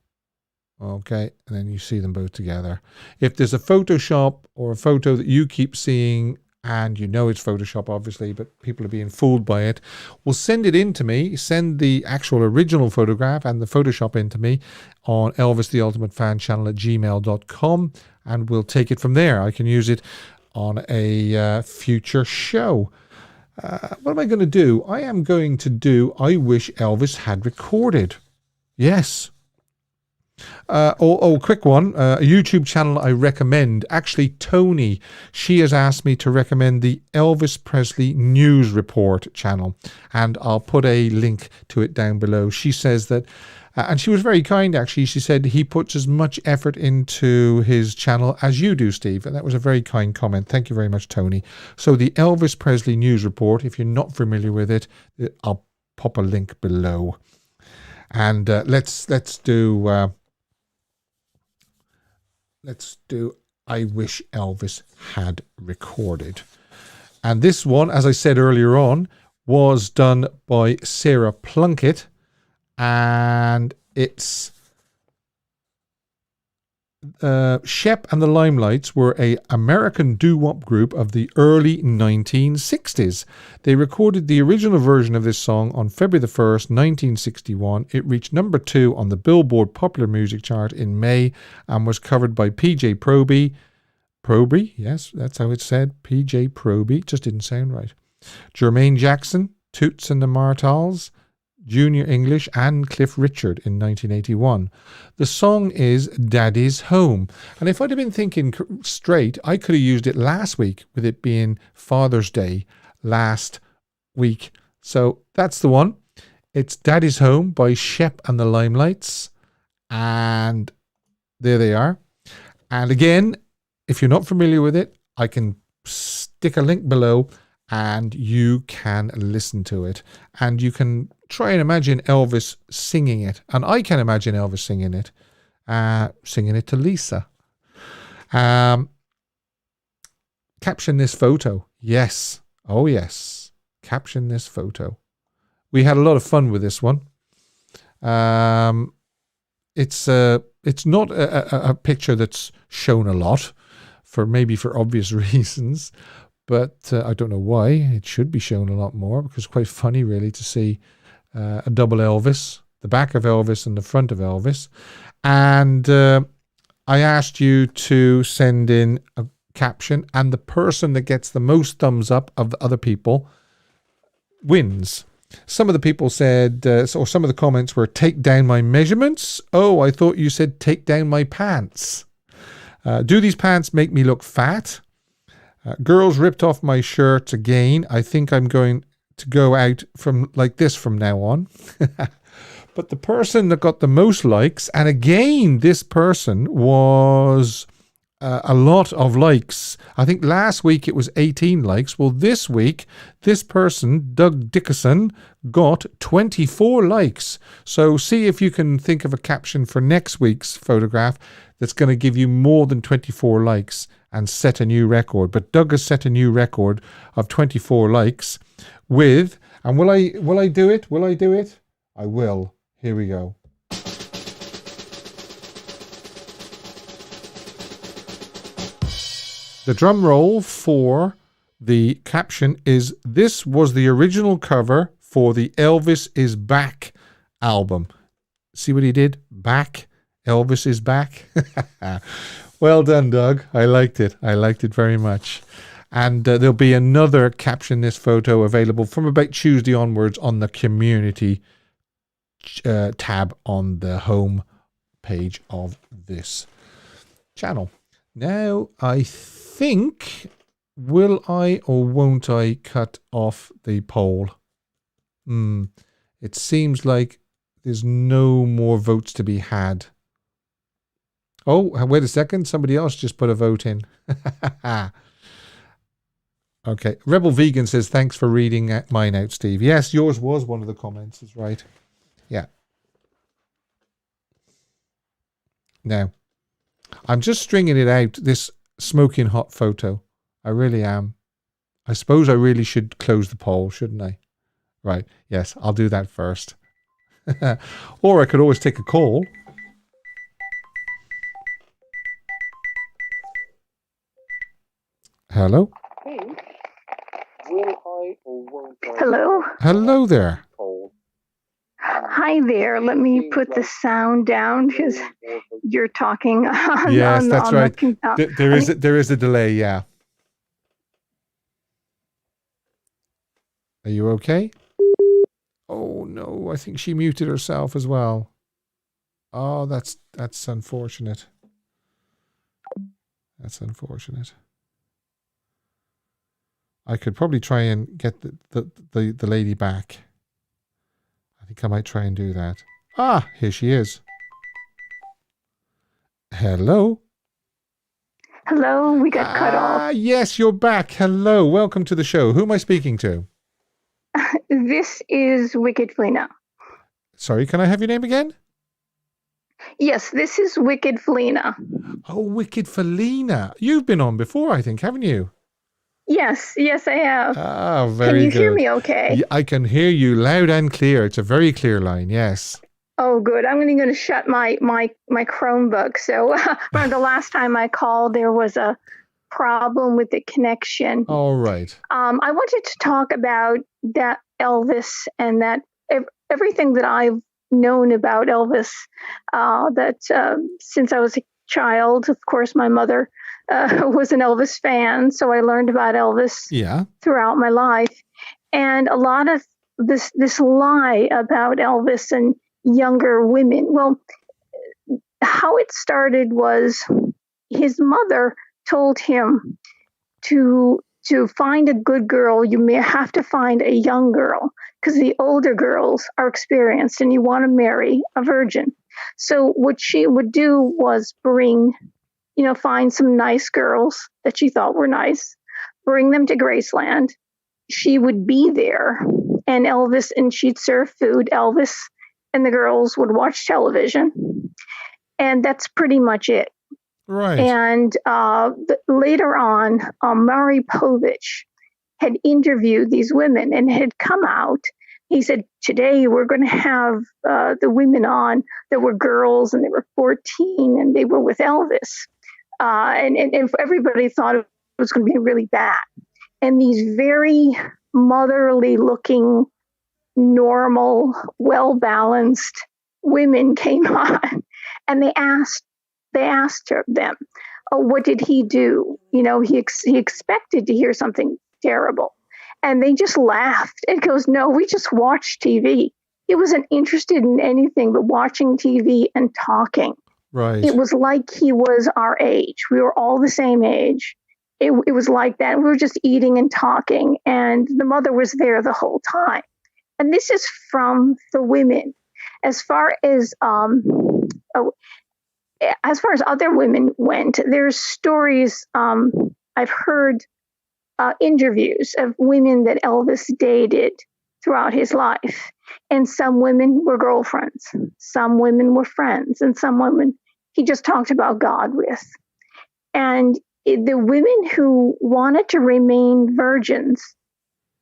Okay, and then you see them both together. If there's a Photoshop or a photo that you keep seeing and you know it's Photoshop, obviously, but people are being fooled by it, well, send it in to me. Send the actual original photograph and the Photoshop in to me on elvistheultimatefanchannel@gmail.com, and we'll take it from there. I can use it on a future show. What am I going to do? I am going to do I Wish Elvis Had Recorded. Yes. Quick one. A YouTube channel I recommend. Actually, Tony, she has asked me to recommend the Elvis Presley News Report channel, and I'll put a link to it down below. She says that, and she was very kind actually. She said he puts as much effort into his channel as you do, Steve, and that was a very kind comment. Thank you very much, Tony. So the Elvis Presley News Report, if you're not familiar with it, I'll pop a link below. And let's do I Wish Elvis Had Recorded. And this one, as I said earlier on, was done by Sarah Plunkett, and it's Shep and the Limelights were a American doo-wop group of the early 1960s. They recorded the original version of this song on February the 1st, 1961. It reached number 2 on the Billboard Popular Music Chart in May and was covered by PJ Proby. Proby? Yes, that's how it's said. PJ Proby. Just didn't sound right. Jermaine Jackson, Toots and the Martals, Junior English, and Cliff Richard in 1981. The song is Daddy's Home. And if I'd have been thinking straight, I could have used it last week with it being Father's Day last week. So that's the one. It's Daddy's Home by Shep and the Limelights. And there they are. And again, if you're not familiar with it, I can stick a link below and you can listen to it. And you can try and imagine Elvis singing it. And I can imagine Elvis singing it to Lisa. Caption this photo. Yes. Oh, yes. Caption this photo. We had a lot of fun with this one. It's not a picture that's shown a lot, for obvious reasons. But I don't know why. It should be shown a lot more because it's quite funny, really, to see a double Elvis, the back of Elvis and the front of Elvis. And I asked you to send in a caption, and the person that gets the most thumbs up of the other people wins. Some of the people said, or some of the comments were, take down my measurements. Oh, I thought you said take down my pants. Do these pants make me look fat? Girls ripped off my shirts again. I think I'm going to go out from like this from now on. But the person that got the most likes, and again, this person was a lot of likes. I think last week it was 18 likes. Well, this week, this person, Doug Dickerson, got 24 likes. So see if you can think of a caption for next week's photograph that's going to give you more than 24 likes and set a new record. But Doug has set a new record of 24 likes with, and will I do it? Will I do it? I will. Here we go. The drum roll for the caption is, this was the original cover for the Elvis is Back album. See what he did? Back. Elvis is back. Well done, Doug. I liked it. I liked it very much. And there'll be another caption this photo available from about Tuesday onwards on the community tab on the home page of this channel. Now, I think, will I or won't I cut off the poll? It seems like there's no more votes to be had. Oh, wait a second. Somebody else just put a vote in. Okay. Rebel Vegan says, thanks for reading mine out, Steve. Yes, yours was one of the comments. Is right. Yeah. Now, I'm just stringing it out, this smoking hot photo. I really am. I suppose I really should close the poll, shouldn't I? Right. Yes, I'll do that first. Or I could always take a call. Hello? Hello? Hello there. Hi there. Let me put the sound down because you're talking on, yes, that's right. There is a delay, yeah. Are you okay? Oh no, I think she muted herself as well. Oh, that's unfortunate. That's unfortunate. I could probably try and get the lady back. I think I might try and do that. Ah, here she is. Hello. Hello, we got cut off. Ah, yes, you're back. Hello, welcome to the show. Who am I speaking to? This is Wicked Felina. Sorry, can I have your name again? Yes, this is Wicked Felina. Oh, Wicked Felina. You've been on before, I think, haven't you? Yes, I have. Ah, very good. Can you hear me okay? I can hear you loud and clear. It's a very clear line, yes. Oh, good. I'm going to shut my Chromebook. So the last time I called, there was a problem with the connection. All right. I wanted to talk about that Elvis and that everything that I've known about Elvis. Since I was a child, of course, my mother was an Elvis fan, so I learned about Elvis throughout my life. And a lot of this lie about Elvis and younger women. Well, how it started was his mother told him to find a good girl, you may have to find a young girl because the older girls are experienced and you want to marry a virgin. So what she would do was find some nice girls that she thought were nice, bring them to Graceland. She would be there and she'd serve food. Elvis and the girls would watch television, and that's pretty much it. Right. And later on, Maury Povich had interviewed these women and had come out. He said, today we're going to have the women on that were girls and they were 14 and they were with Elvis. And everybody thought it was going to be really bad. And these very motherly looking, normal, well-balanced women came on and they asked them, oh, what did he do? He expected to hear something terrible. And they just laughed and goes, no, we just watched TV. He wasn't interested in anything but watching TV and talking. Right. It was like he was our age. We were all the same age. It was like that. We were just eating and talking. And the mother was there the whole time. And this is from the women. As far as other women went, there's stories. I've heard interviews of women that Elvis dated throughout his life. And some women were girlfriends. Some women were friends. And some women he just talked about God with. And the women who wanted to remain virgins,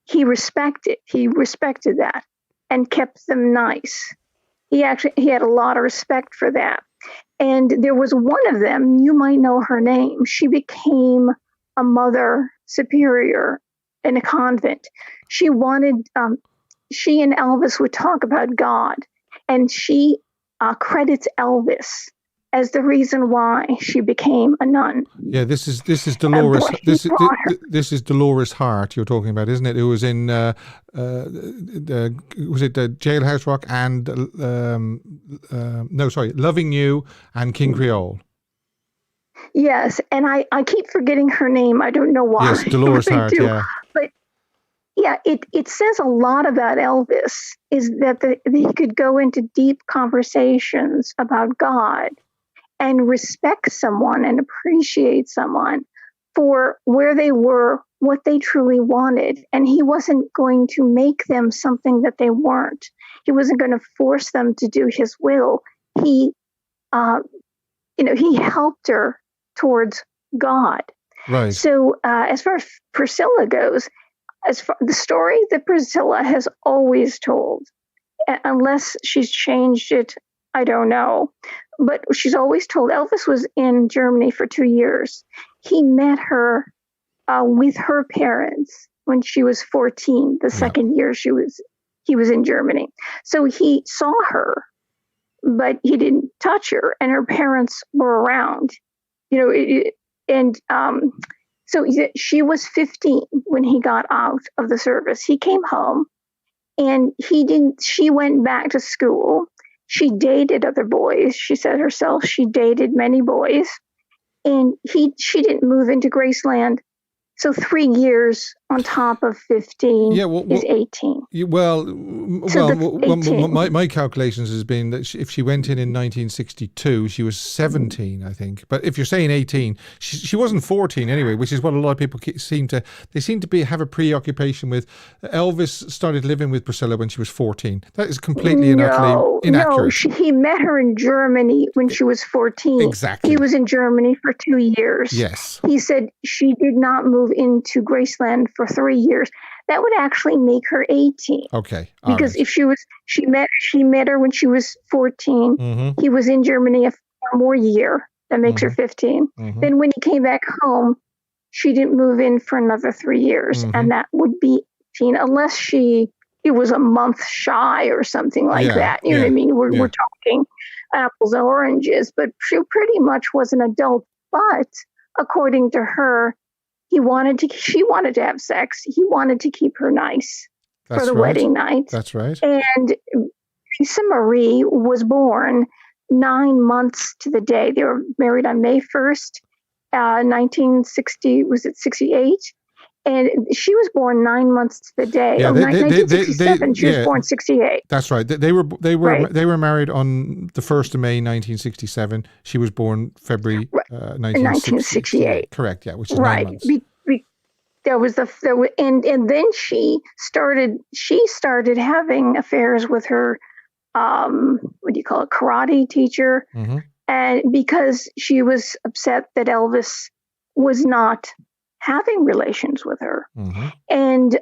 he respected that and kept them nice. He had a lot of respect for that. And there was one of them, you might know her name. She became a mother superior in a convent. She and Elvis would talk about God, and she credits Elvis as the reason why she became a nun. Yeah, this is Dolores. This is Dolores Hart you're talking about, isn't it? Who was in was it Jailhouse Rock and Loving You and King Creole. Yes, and I keep forgetting her name. I don't know why. Yes, Dolores Hart. Yeah, but yeah, it says a lot about Elvis. Is that he could go into deep conversations about God and respect someone and appreciate someone for where they were, what they truly wanted. And he wasn't going to make them something that they weren't. He wasn't going to force them to do his will. He helped her towards God. Right. So as far as Priscilla goes, the story that Priscilla has always told, unless she's changed it, I don't know. But she's always told Elvis was in Germany for 2 years. He met her with her parents when she was 14, the second year he was in Germany. So he saw her, but he didn't touch her, and her parents were around. So she was 15 when he got out of the service. He came home, and she went back to school. she dated other boys. She said herself she dated many boys, and she didn't move into Graceland. So 3 years on top of 15 is 18. My calculations has been that if she went in 1962, she was 17, I think. But if you're saying 18, she wasn't 14 anyway, which is what a lot of people seem to have a preoccupation with. Elvis started living with Priscilla when she was 14. That is completely and utterly inaccurate. No, he met her in Germany when she was 14. Exactly. He was in Germany for 2 years. Yes. He said she did not move into Graceland for 3 years. That would actually make her 18. Okay. Because if she met her when she was 14. Mm-hmm. He was in Germany a more year. That makes her 15. Mm-hmm. Then when he came back home, she didn't move in for another 3 years, and that would be 18, unless it was a month shy or something like that. You know what I mean? We're talking apples and oranges, but she pretty much was an adult. But according to her, she wanted to have sex. He wanted to keep her nice for the wedding night. That's right. And Lisa Marie was born 9 months to the day. They were married on May 1st, 1960. Was it 68? And she was born 9 months to the day. Yeah, 1967. She was born 68. That's right. They were married on the 1st of May 1967. She was born February 1968. Correct. Yeah, which is 9 months. And then she started having affairs with her karate teacher, and because she was upset that Elvis was not having relations with her. And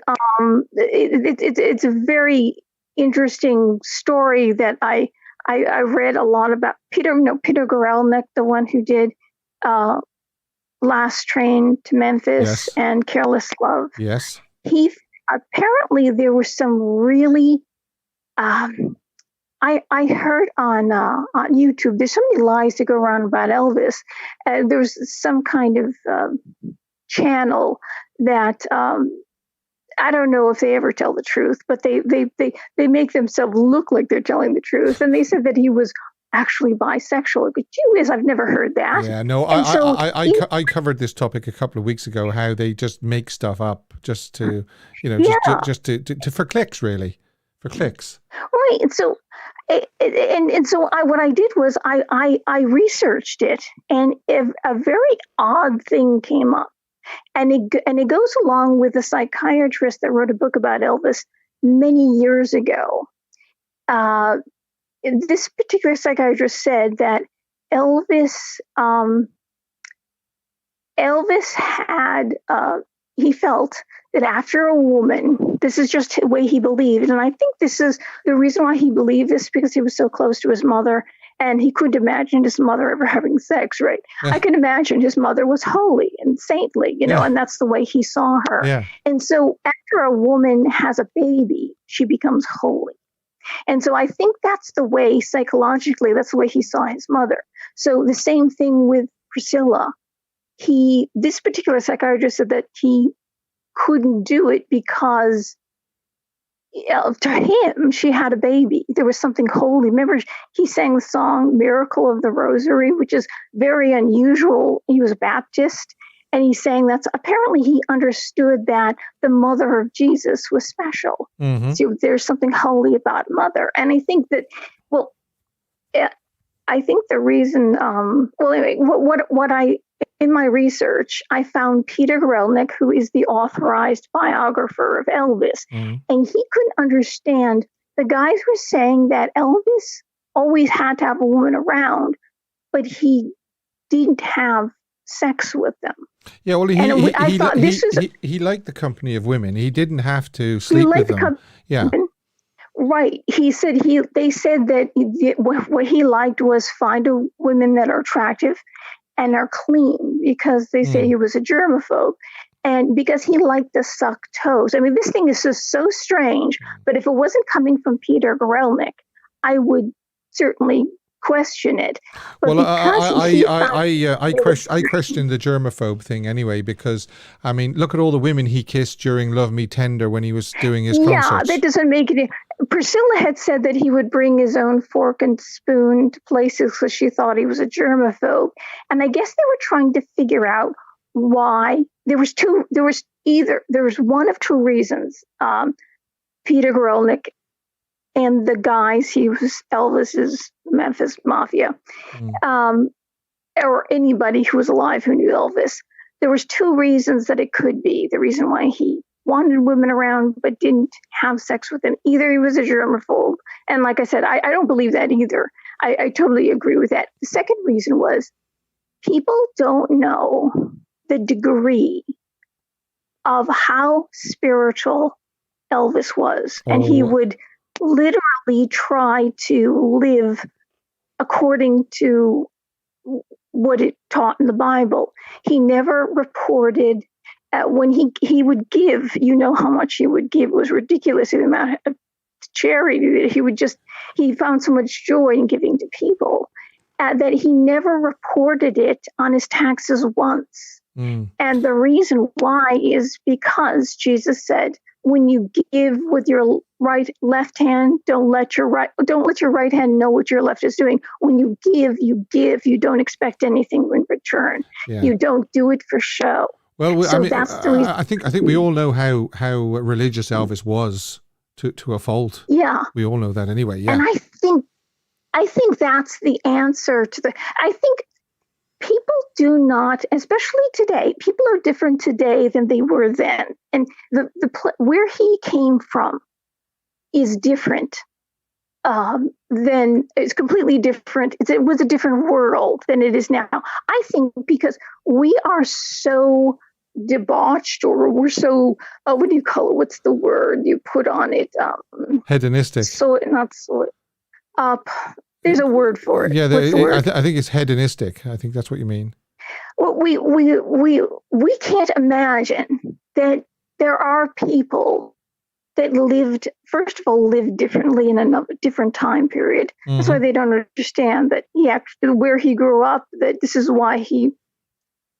it's a very interesting story that I read a lot about. Peter Gorelnik, the one who did Last Train to Memphis and Careless Love. Yes. He apparently there was some really I heard on YouTube there's so many lies that go around about Elvis. There's some kind of channel that I don't know if they ever tell the truth, but they make themselves look like they're telling the truth. And they said that he was actually bisexual. But gee whiz, I've never heard that. Yeah, no, I covered this topic a couple of weeks ago, how they just make stuff up just to, just to for clicks, really, for clicks. Right. And so, what I did was I researched it, and a very odd thing came up. And it goes along with a psychiatrist that wrote a book about Elvis many years ago. This particular psychiatrist said that Elvis had, he felt that after a woman, this is just the way he believed. And I think this is the reason why he believed this, because he was so close to his mother. And he couldn't imagine his mother ever having sex, right? Yeah. I can imagine his mother was holy and saintly, and that's the way he saw her. Yeah. And so after a woman has a baby, she becomes holy. And so I think that's the way, psychologically, that's the way he saw his mother. So the same thing with Priscilla. This particular psychiatrist said that he couldn't do it because to him, she had a baby. There was something holy. Remember, he sang the song Miracle of the Rosary, which is very unusual. He was a Baptist, and he sang that. Apparently, he understood that the mother of Jesus was special. So there's something holy about mother. And I think that, I think the reason, in my research, I found Peter Gorelnik, who is the authorized biographer of Elvis, and he couldn't understand. The guys were saying that Elvis always had to have a woman around, but he didn't have sex with them. Yeah, well, he liked the company of women. He didn't have to sleep with them. Right. He said they said that what he liked was find women that are attractive and are clean, because they say he was a germaphobe, and because he liked to suck toes. I mean, this thing is just so strange, but if it wasn't coming from Peter Gorelnik, I would certainly question it. But well, I question the germaphobe thing anyway, because I mean, look at all the women he kissed during "Love Me Tender" when he was doing his concerts. Yeah, that doesn't make it. Priscilla had said that he would bring his own fork and spoon to places because she thought he was a germaphobe, and I guess they were trying to figure out why. There was one of two reasons. Peter Grolnick and the guys, he was Elvis's Memphis Mafia, or anybody who was alive who knew Elvis. There was two reasons that it could be. The reason why he wanted women around but didn't have sex with them. Either he was a germaphobe, and like I said, I don't believe that either. I totally agree with that. The second reason was people don't know the degree of how spiritual Elvis was, and he would literally try to live according to what it taught in the Bible. He never reported when he would give. You know how much he would give. It was ridiculous, the amount of charity that he found so much joy in giving to people that he never reported it on his taxes once. And the reason why is because Jesus said, when you give with your left hand, don't let your right hand know what your left is doing. When you give, you don't expect anything in return. Yeah. You don't do it for show. Well, so I mean, that's the reason. I think we all know how religious Elvis was to a fault. Yeah. We all know that anyway. Yeah. And I think that's the answer to I think people do not, especially today, people are different today than they were then. And where he came from is different. It's completely different. It was a different world than it is now. I think because we are so debauched, or we're so, what do you call it? What's the word you put on it? Hedonistic. There's a word for it. Yeah, I think it's hedonistic. I think that's what you mean. Well, we can't imagine that there are people that lived differently in a different time period. Mm-hmm. That's why they don't understand that where he grew up, that this is why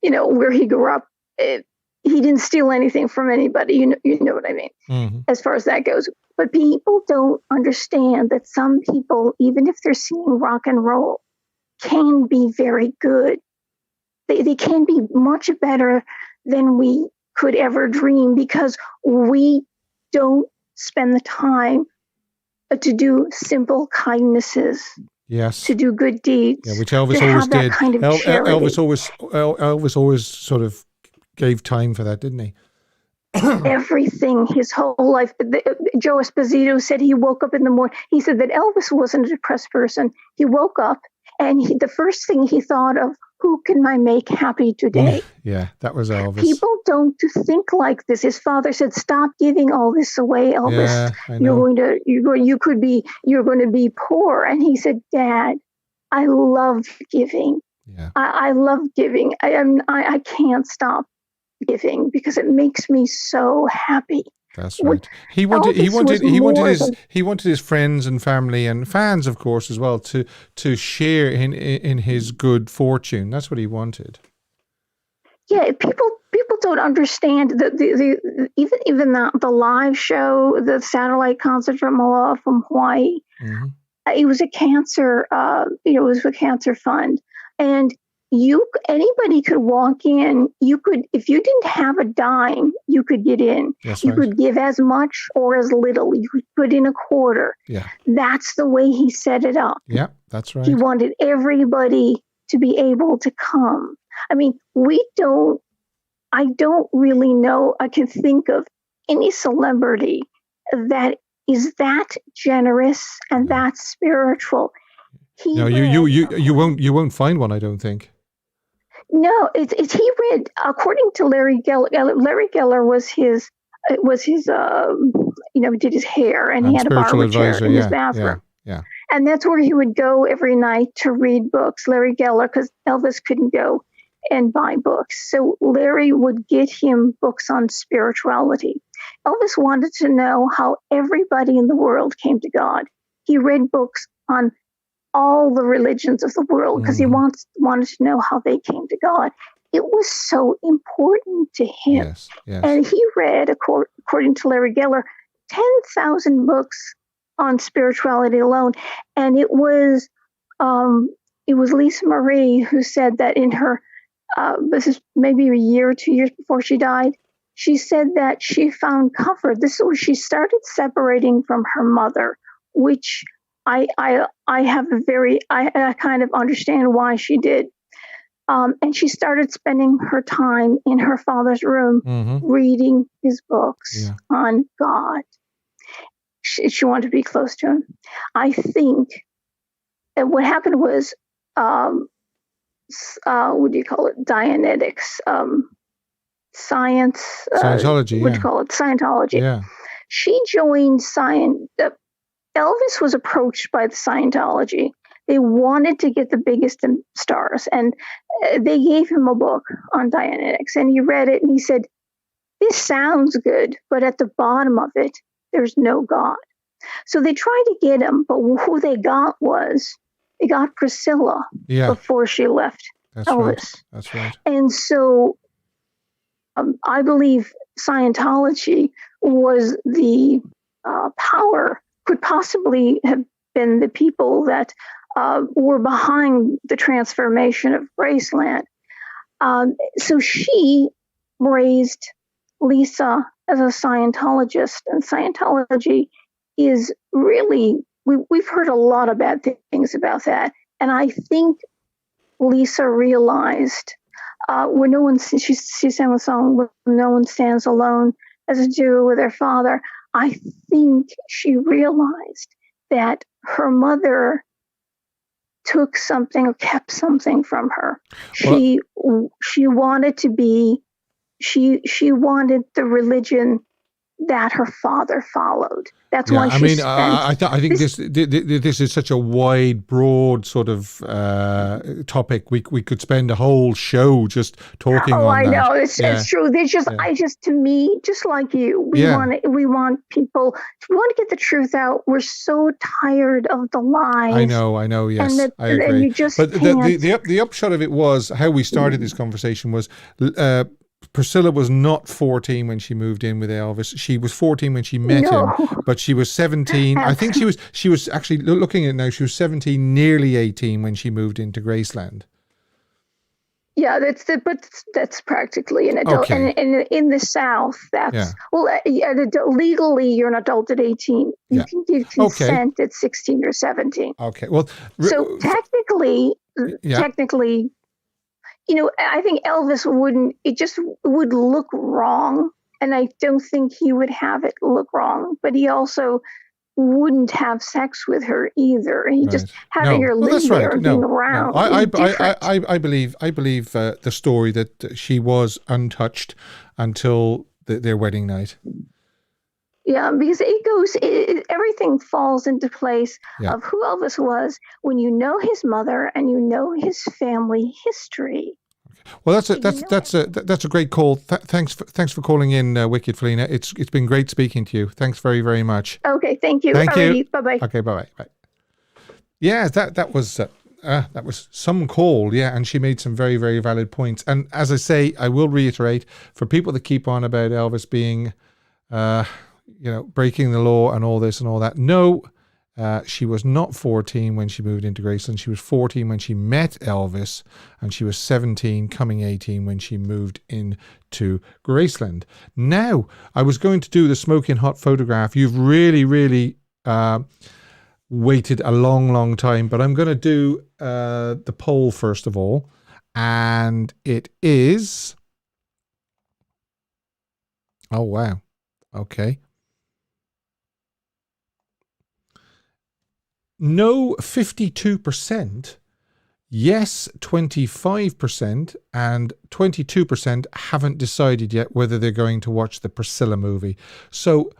where he grew up, he didn't steal anything from anybody. You know what I mean? Mm-hmm. As far as that goes. But people don't understand that some people, even if they're singing rock and roll, can be very good. They can be much better than we could ever dream, because we don't spend the time to do simple kindnesses. Yes. To do good deeds. Yeah, which Elvis always did. Kind of Elvis always sort of gave time for that, didn't he? Everything, his whole life. Joe Esposito said he woke up in the morning. He said that Elvis wasn't a depressed person. He woke up and the first thing he thought of, who can I make happy today? Yeah, that was Elvis. People don't think like this. His father said, "Stop giving all this away, Elvis. Yeah, I know. You're going to be poor." And he said, "Dad, I love giving. Yeah. I love giving. I can't stop giving because it makes me so happy." That's right. He wanted his friends and family and fans, of course, as well, to share in his good fortune. That's what he wanted. Yeah, people don't understand the even the live show, the satellite concert from Hawaii. Mm-hmm. It was a cancer. It was a cancer fund, and anybody could walk in. You could, if you didn't have a dime, you could get in. That's you right. could give as much or as little. You could put in a quarter. Yeah. That's the way he set it up. Yeah, that's right. He wanted everybody to be able to come. I mean, I don't really know, I can think of any celebrity that is that generous and that spiritual. You won't find one, I don't think. No, he read, according to Larry Geller. Larry Geller was his did his hair, and he had a barber chair in his bathroom. Yeah. And that's where he would go every night to read books, Larry Geller, because Elvis couldn't go and buy books. So Larry would get him books on spirituality. Elvis wanted to know how everybody in the world came to God. He read books on all the religions of the world because he wanted to know how they came to God. It was so important to him. Yes, yes. And he read, according to Larry Geller, 10,000 books on spirituality alone. And it was Lisa Marie who said that in her, this is maybe a year or 2 years before she died, she said that she found comfort. This is where she started separating from her mother, which I kind of understand why she did. And she started spending her time in her father's room reading his books on God. She wanted to be close to him. I think that what happened was, what do you call it? Dianetics, science. Scientology, What do you call it? Scientology. Yeah. She joined Elvis was approached by the Scientology. They wanted to get the biggest stars, and they gave him a book on Dianetics, and he read it, and he said, "This sounds good, but at the bottom of it, there's no God." So they tried to get him, but who they got Priscilla before she left Elvis. Right. That's right. And so I believe Scientology was the power, could possibly have been the people that were behind the transformation of Graceland. So she raised Lisa as a Scientologist, and Scientology is really, we've heard a lot of bad things about that. And I think Lisa realized when no one, she sang the song, "When No One Stands Alone," as a duo with her father. I think she realized that her mother took something or kept something from her. She wanted to be, she wanted the religion that her father followed. That's why she I think this is such a wide, broad sort of topic. We could spend a whole show just talking on that. I know. It's true. There's just, to me, just like you, we want people, we want to get the truth out. We're so tired of the lies. I know. Yes, I agree. And you just but the upshot of it was, how we started this conversation was, Priscilla was not 14 when she moved in with Elvis. She was 14 when she met him, but she was 17. I think she was actually, looking at it now, she was 17, nearly 18 when she moved into Graceland. Yeah, that's practically an adult. Okay. And in the South, legally you're an adult at 18. You can give consent at 16 or 17. Okay. Well, so technically, I think Elvis would look wrong, and I don't think he would have it look wrong, but he also wouldn't have sex with her either. He just having her live there and being around. I believe the story that she was untouched until their wedding night. Yeah, because everything falls into place of who Elvis was when you know his mother and you know his family history. Well, that's a great call. Thanks for calling in, Wicked Felina. It's been great speaking to you. Thanks very, very much. Okay, thank you. Thank you. Bye-bye. Okay, bye. Yeah, that was some call. Yeah, and she made some very, very valid points. And as I say, I will reiterate, for people that keep on about Elvis being, breaking the law and all this and all that. No, she was not 14 when she moved into Graceland. She was 14 when she met Elvis, and she was 17, coming 18 when she moved into Graceland. Now, I was going to do the smoking hot photograph. You've really, really waited a long, long time, but I'm going to do the poll first of all, and it is... Oh, wow. Okay. No, 52%, yes, 25%, and 22% haven't decided yet whether they're going to watch the Priscilla movie. So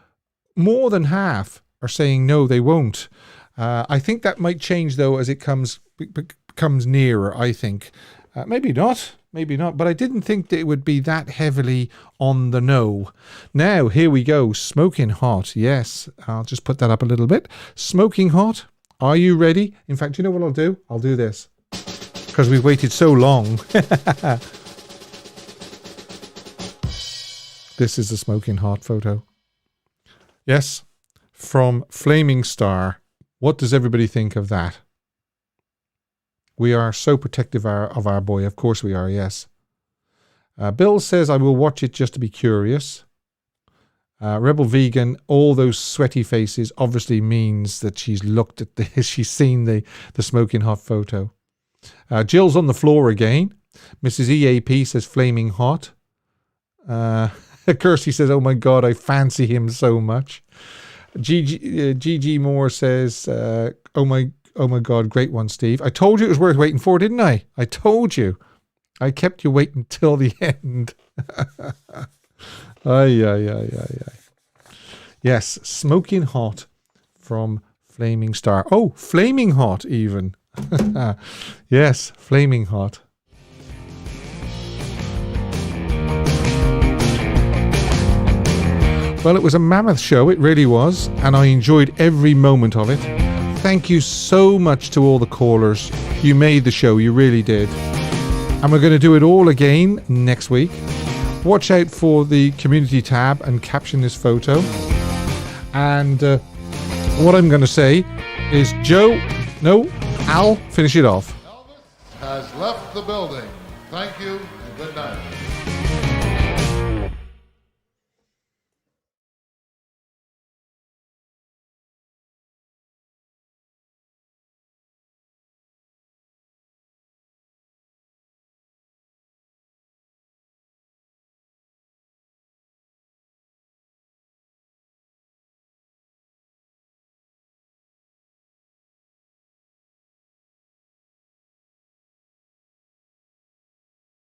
more than half are saying no, they won't. I think that might change, though, as it comes nearer, I think. Maybe not, but I didn't think that it would be that heavily on the no. Now, here we go, smoking hot, yes, I'll just put that up a little bit. Smoking hot. Are you ready? In fact, you know what I'll do? I'll do this. Because we've waited so long. This is a smoking hot photo. Yes, from Flaming Star. What does everybody think of that? We are so protective of our boy. Of course we are, yes. Bill says, I will watch it just to be curious. Rebel Vegan, all those sweaty faces obviously means that she's looked at this. She's seen the smoking hot photo. Jill's on the floor again. Mrs. EAP says, flaming hot. Kirsty says, oh my God, I fancy him so much. Gigi Moore says, oh my God, great one, Steve. I told you it was worth waiting for, didn't I? I told you. I kept you waiting till the end. Ay. Yes, smoking hot from Flaming Star. Oh, flaming hot even. Yes, flaming hot. Well, it was a mammoth show, it really was, and I enjoyed every moment of it. Thank you so much to all the callers. You made the show, you really did. And we're going to do it all again next week. Watch out for the community tab and caption this photo. And what I'm going to say is Al, finish it off. Elvis has left the building. Thank you and good night.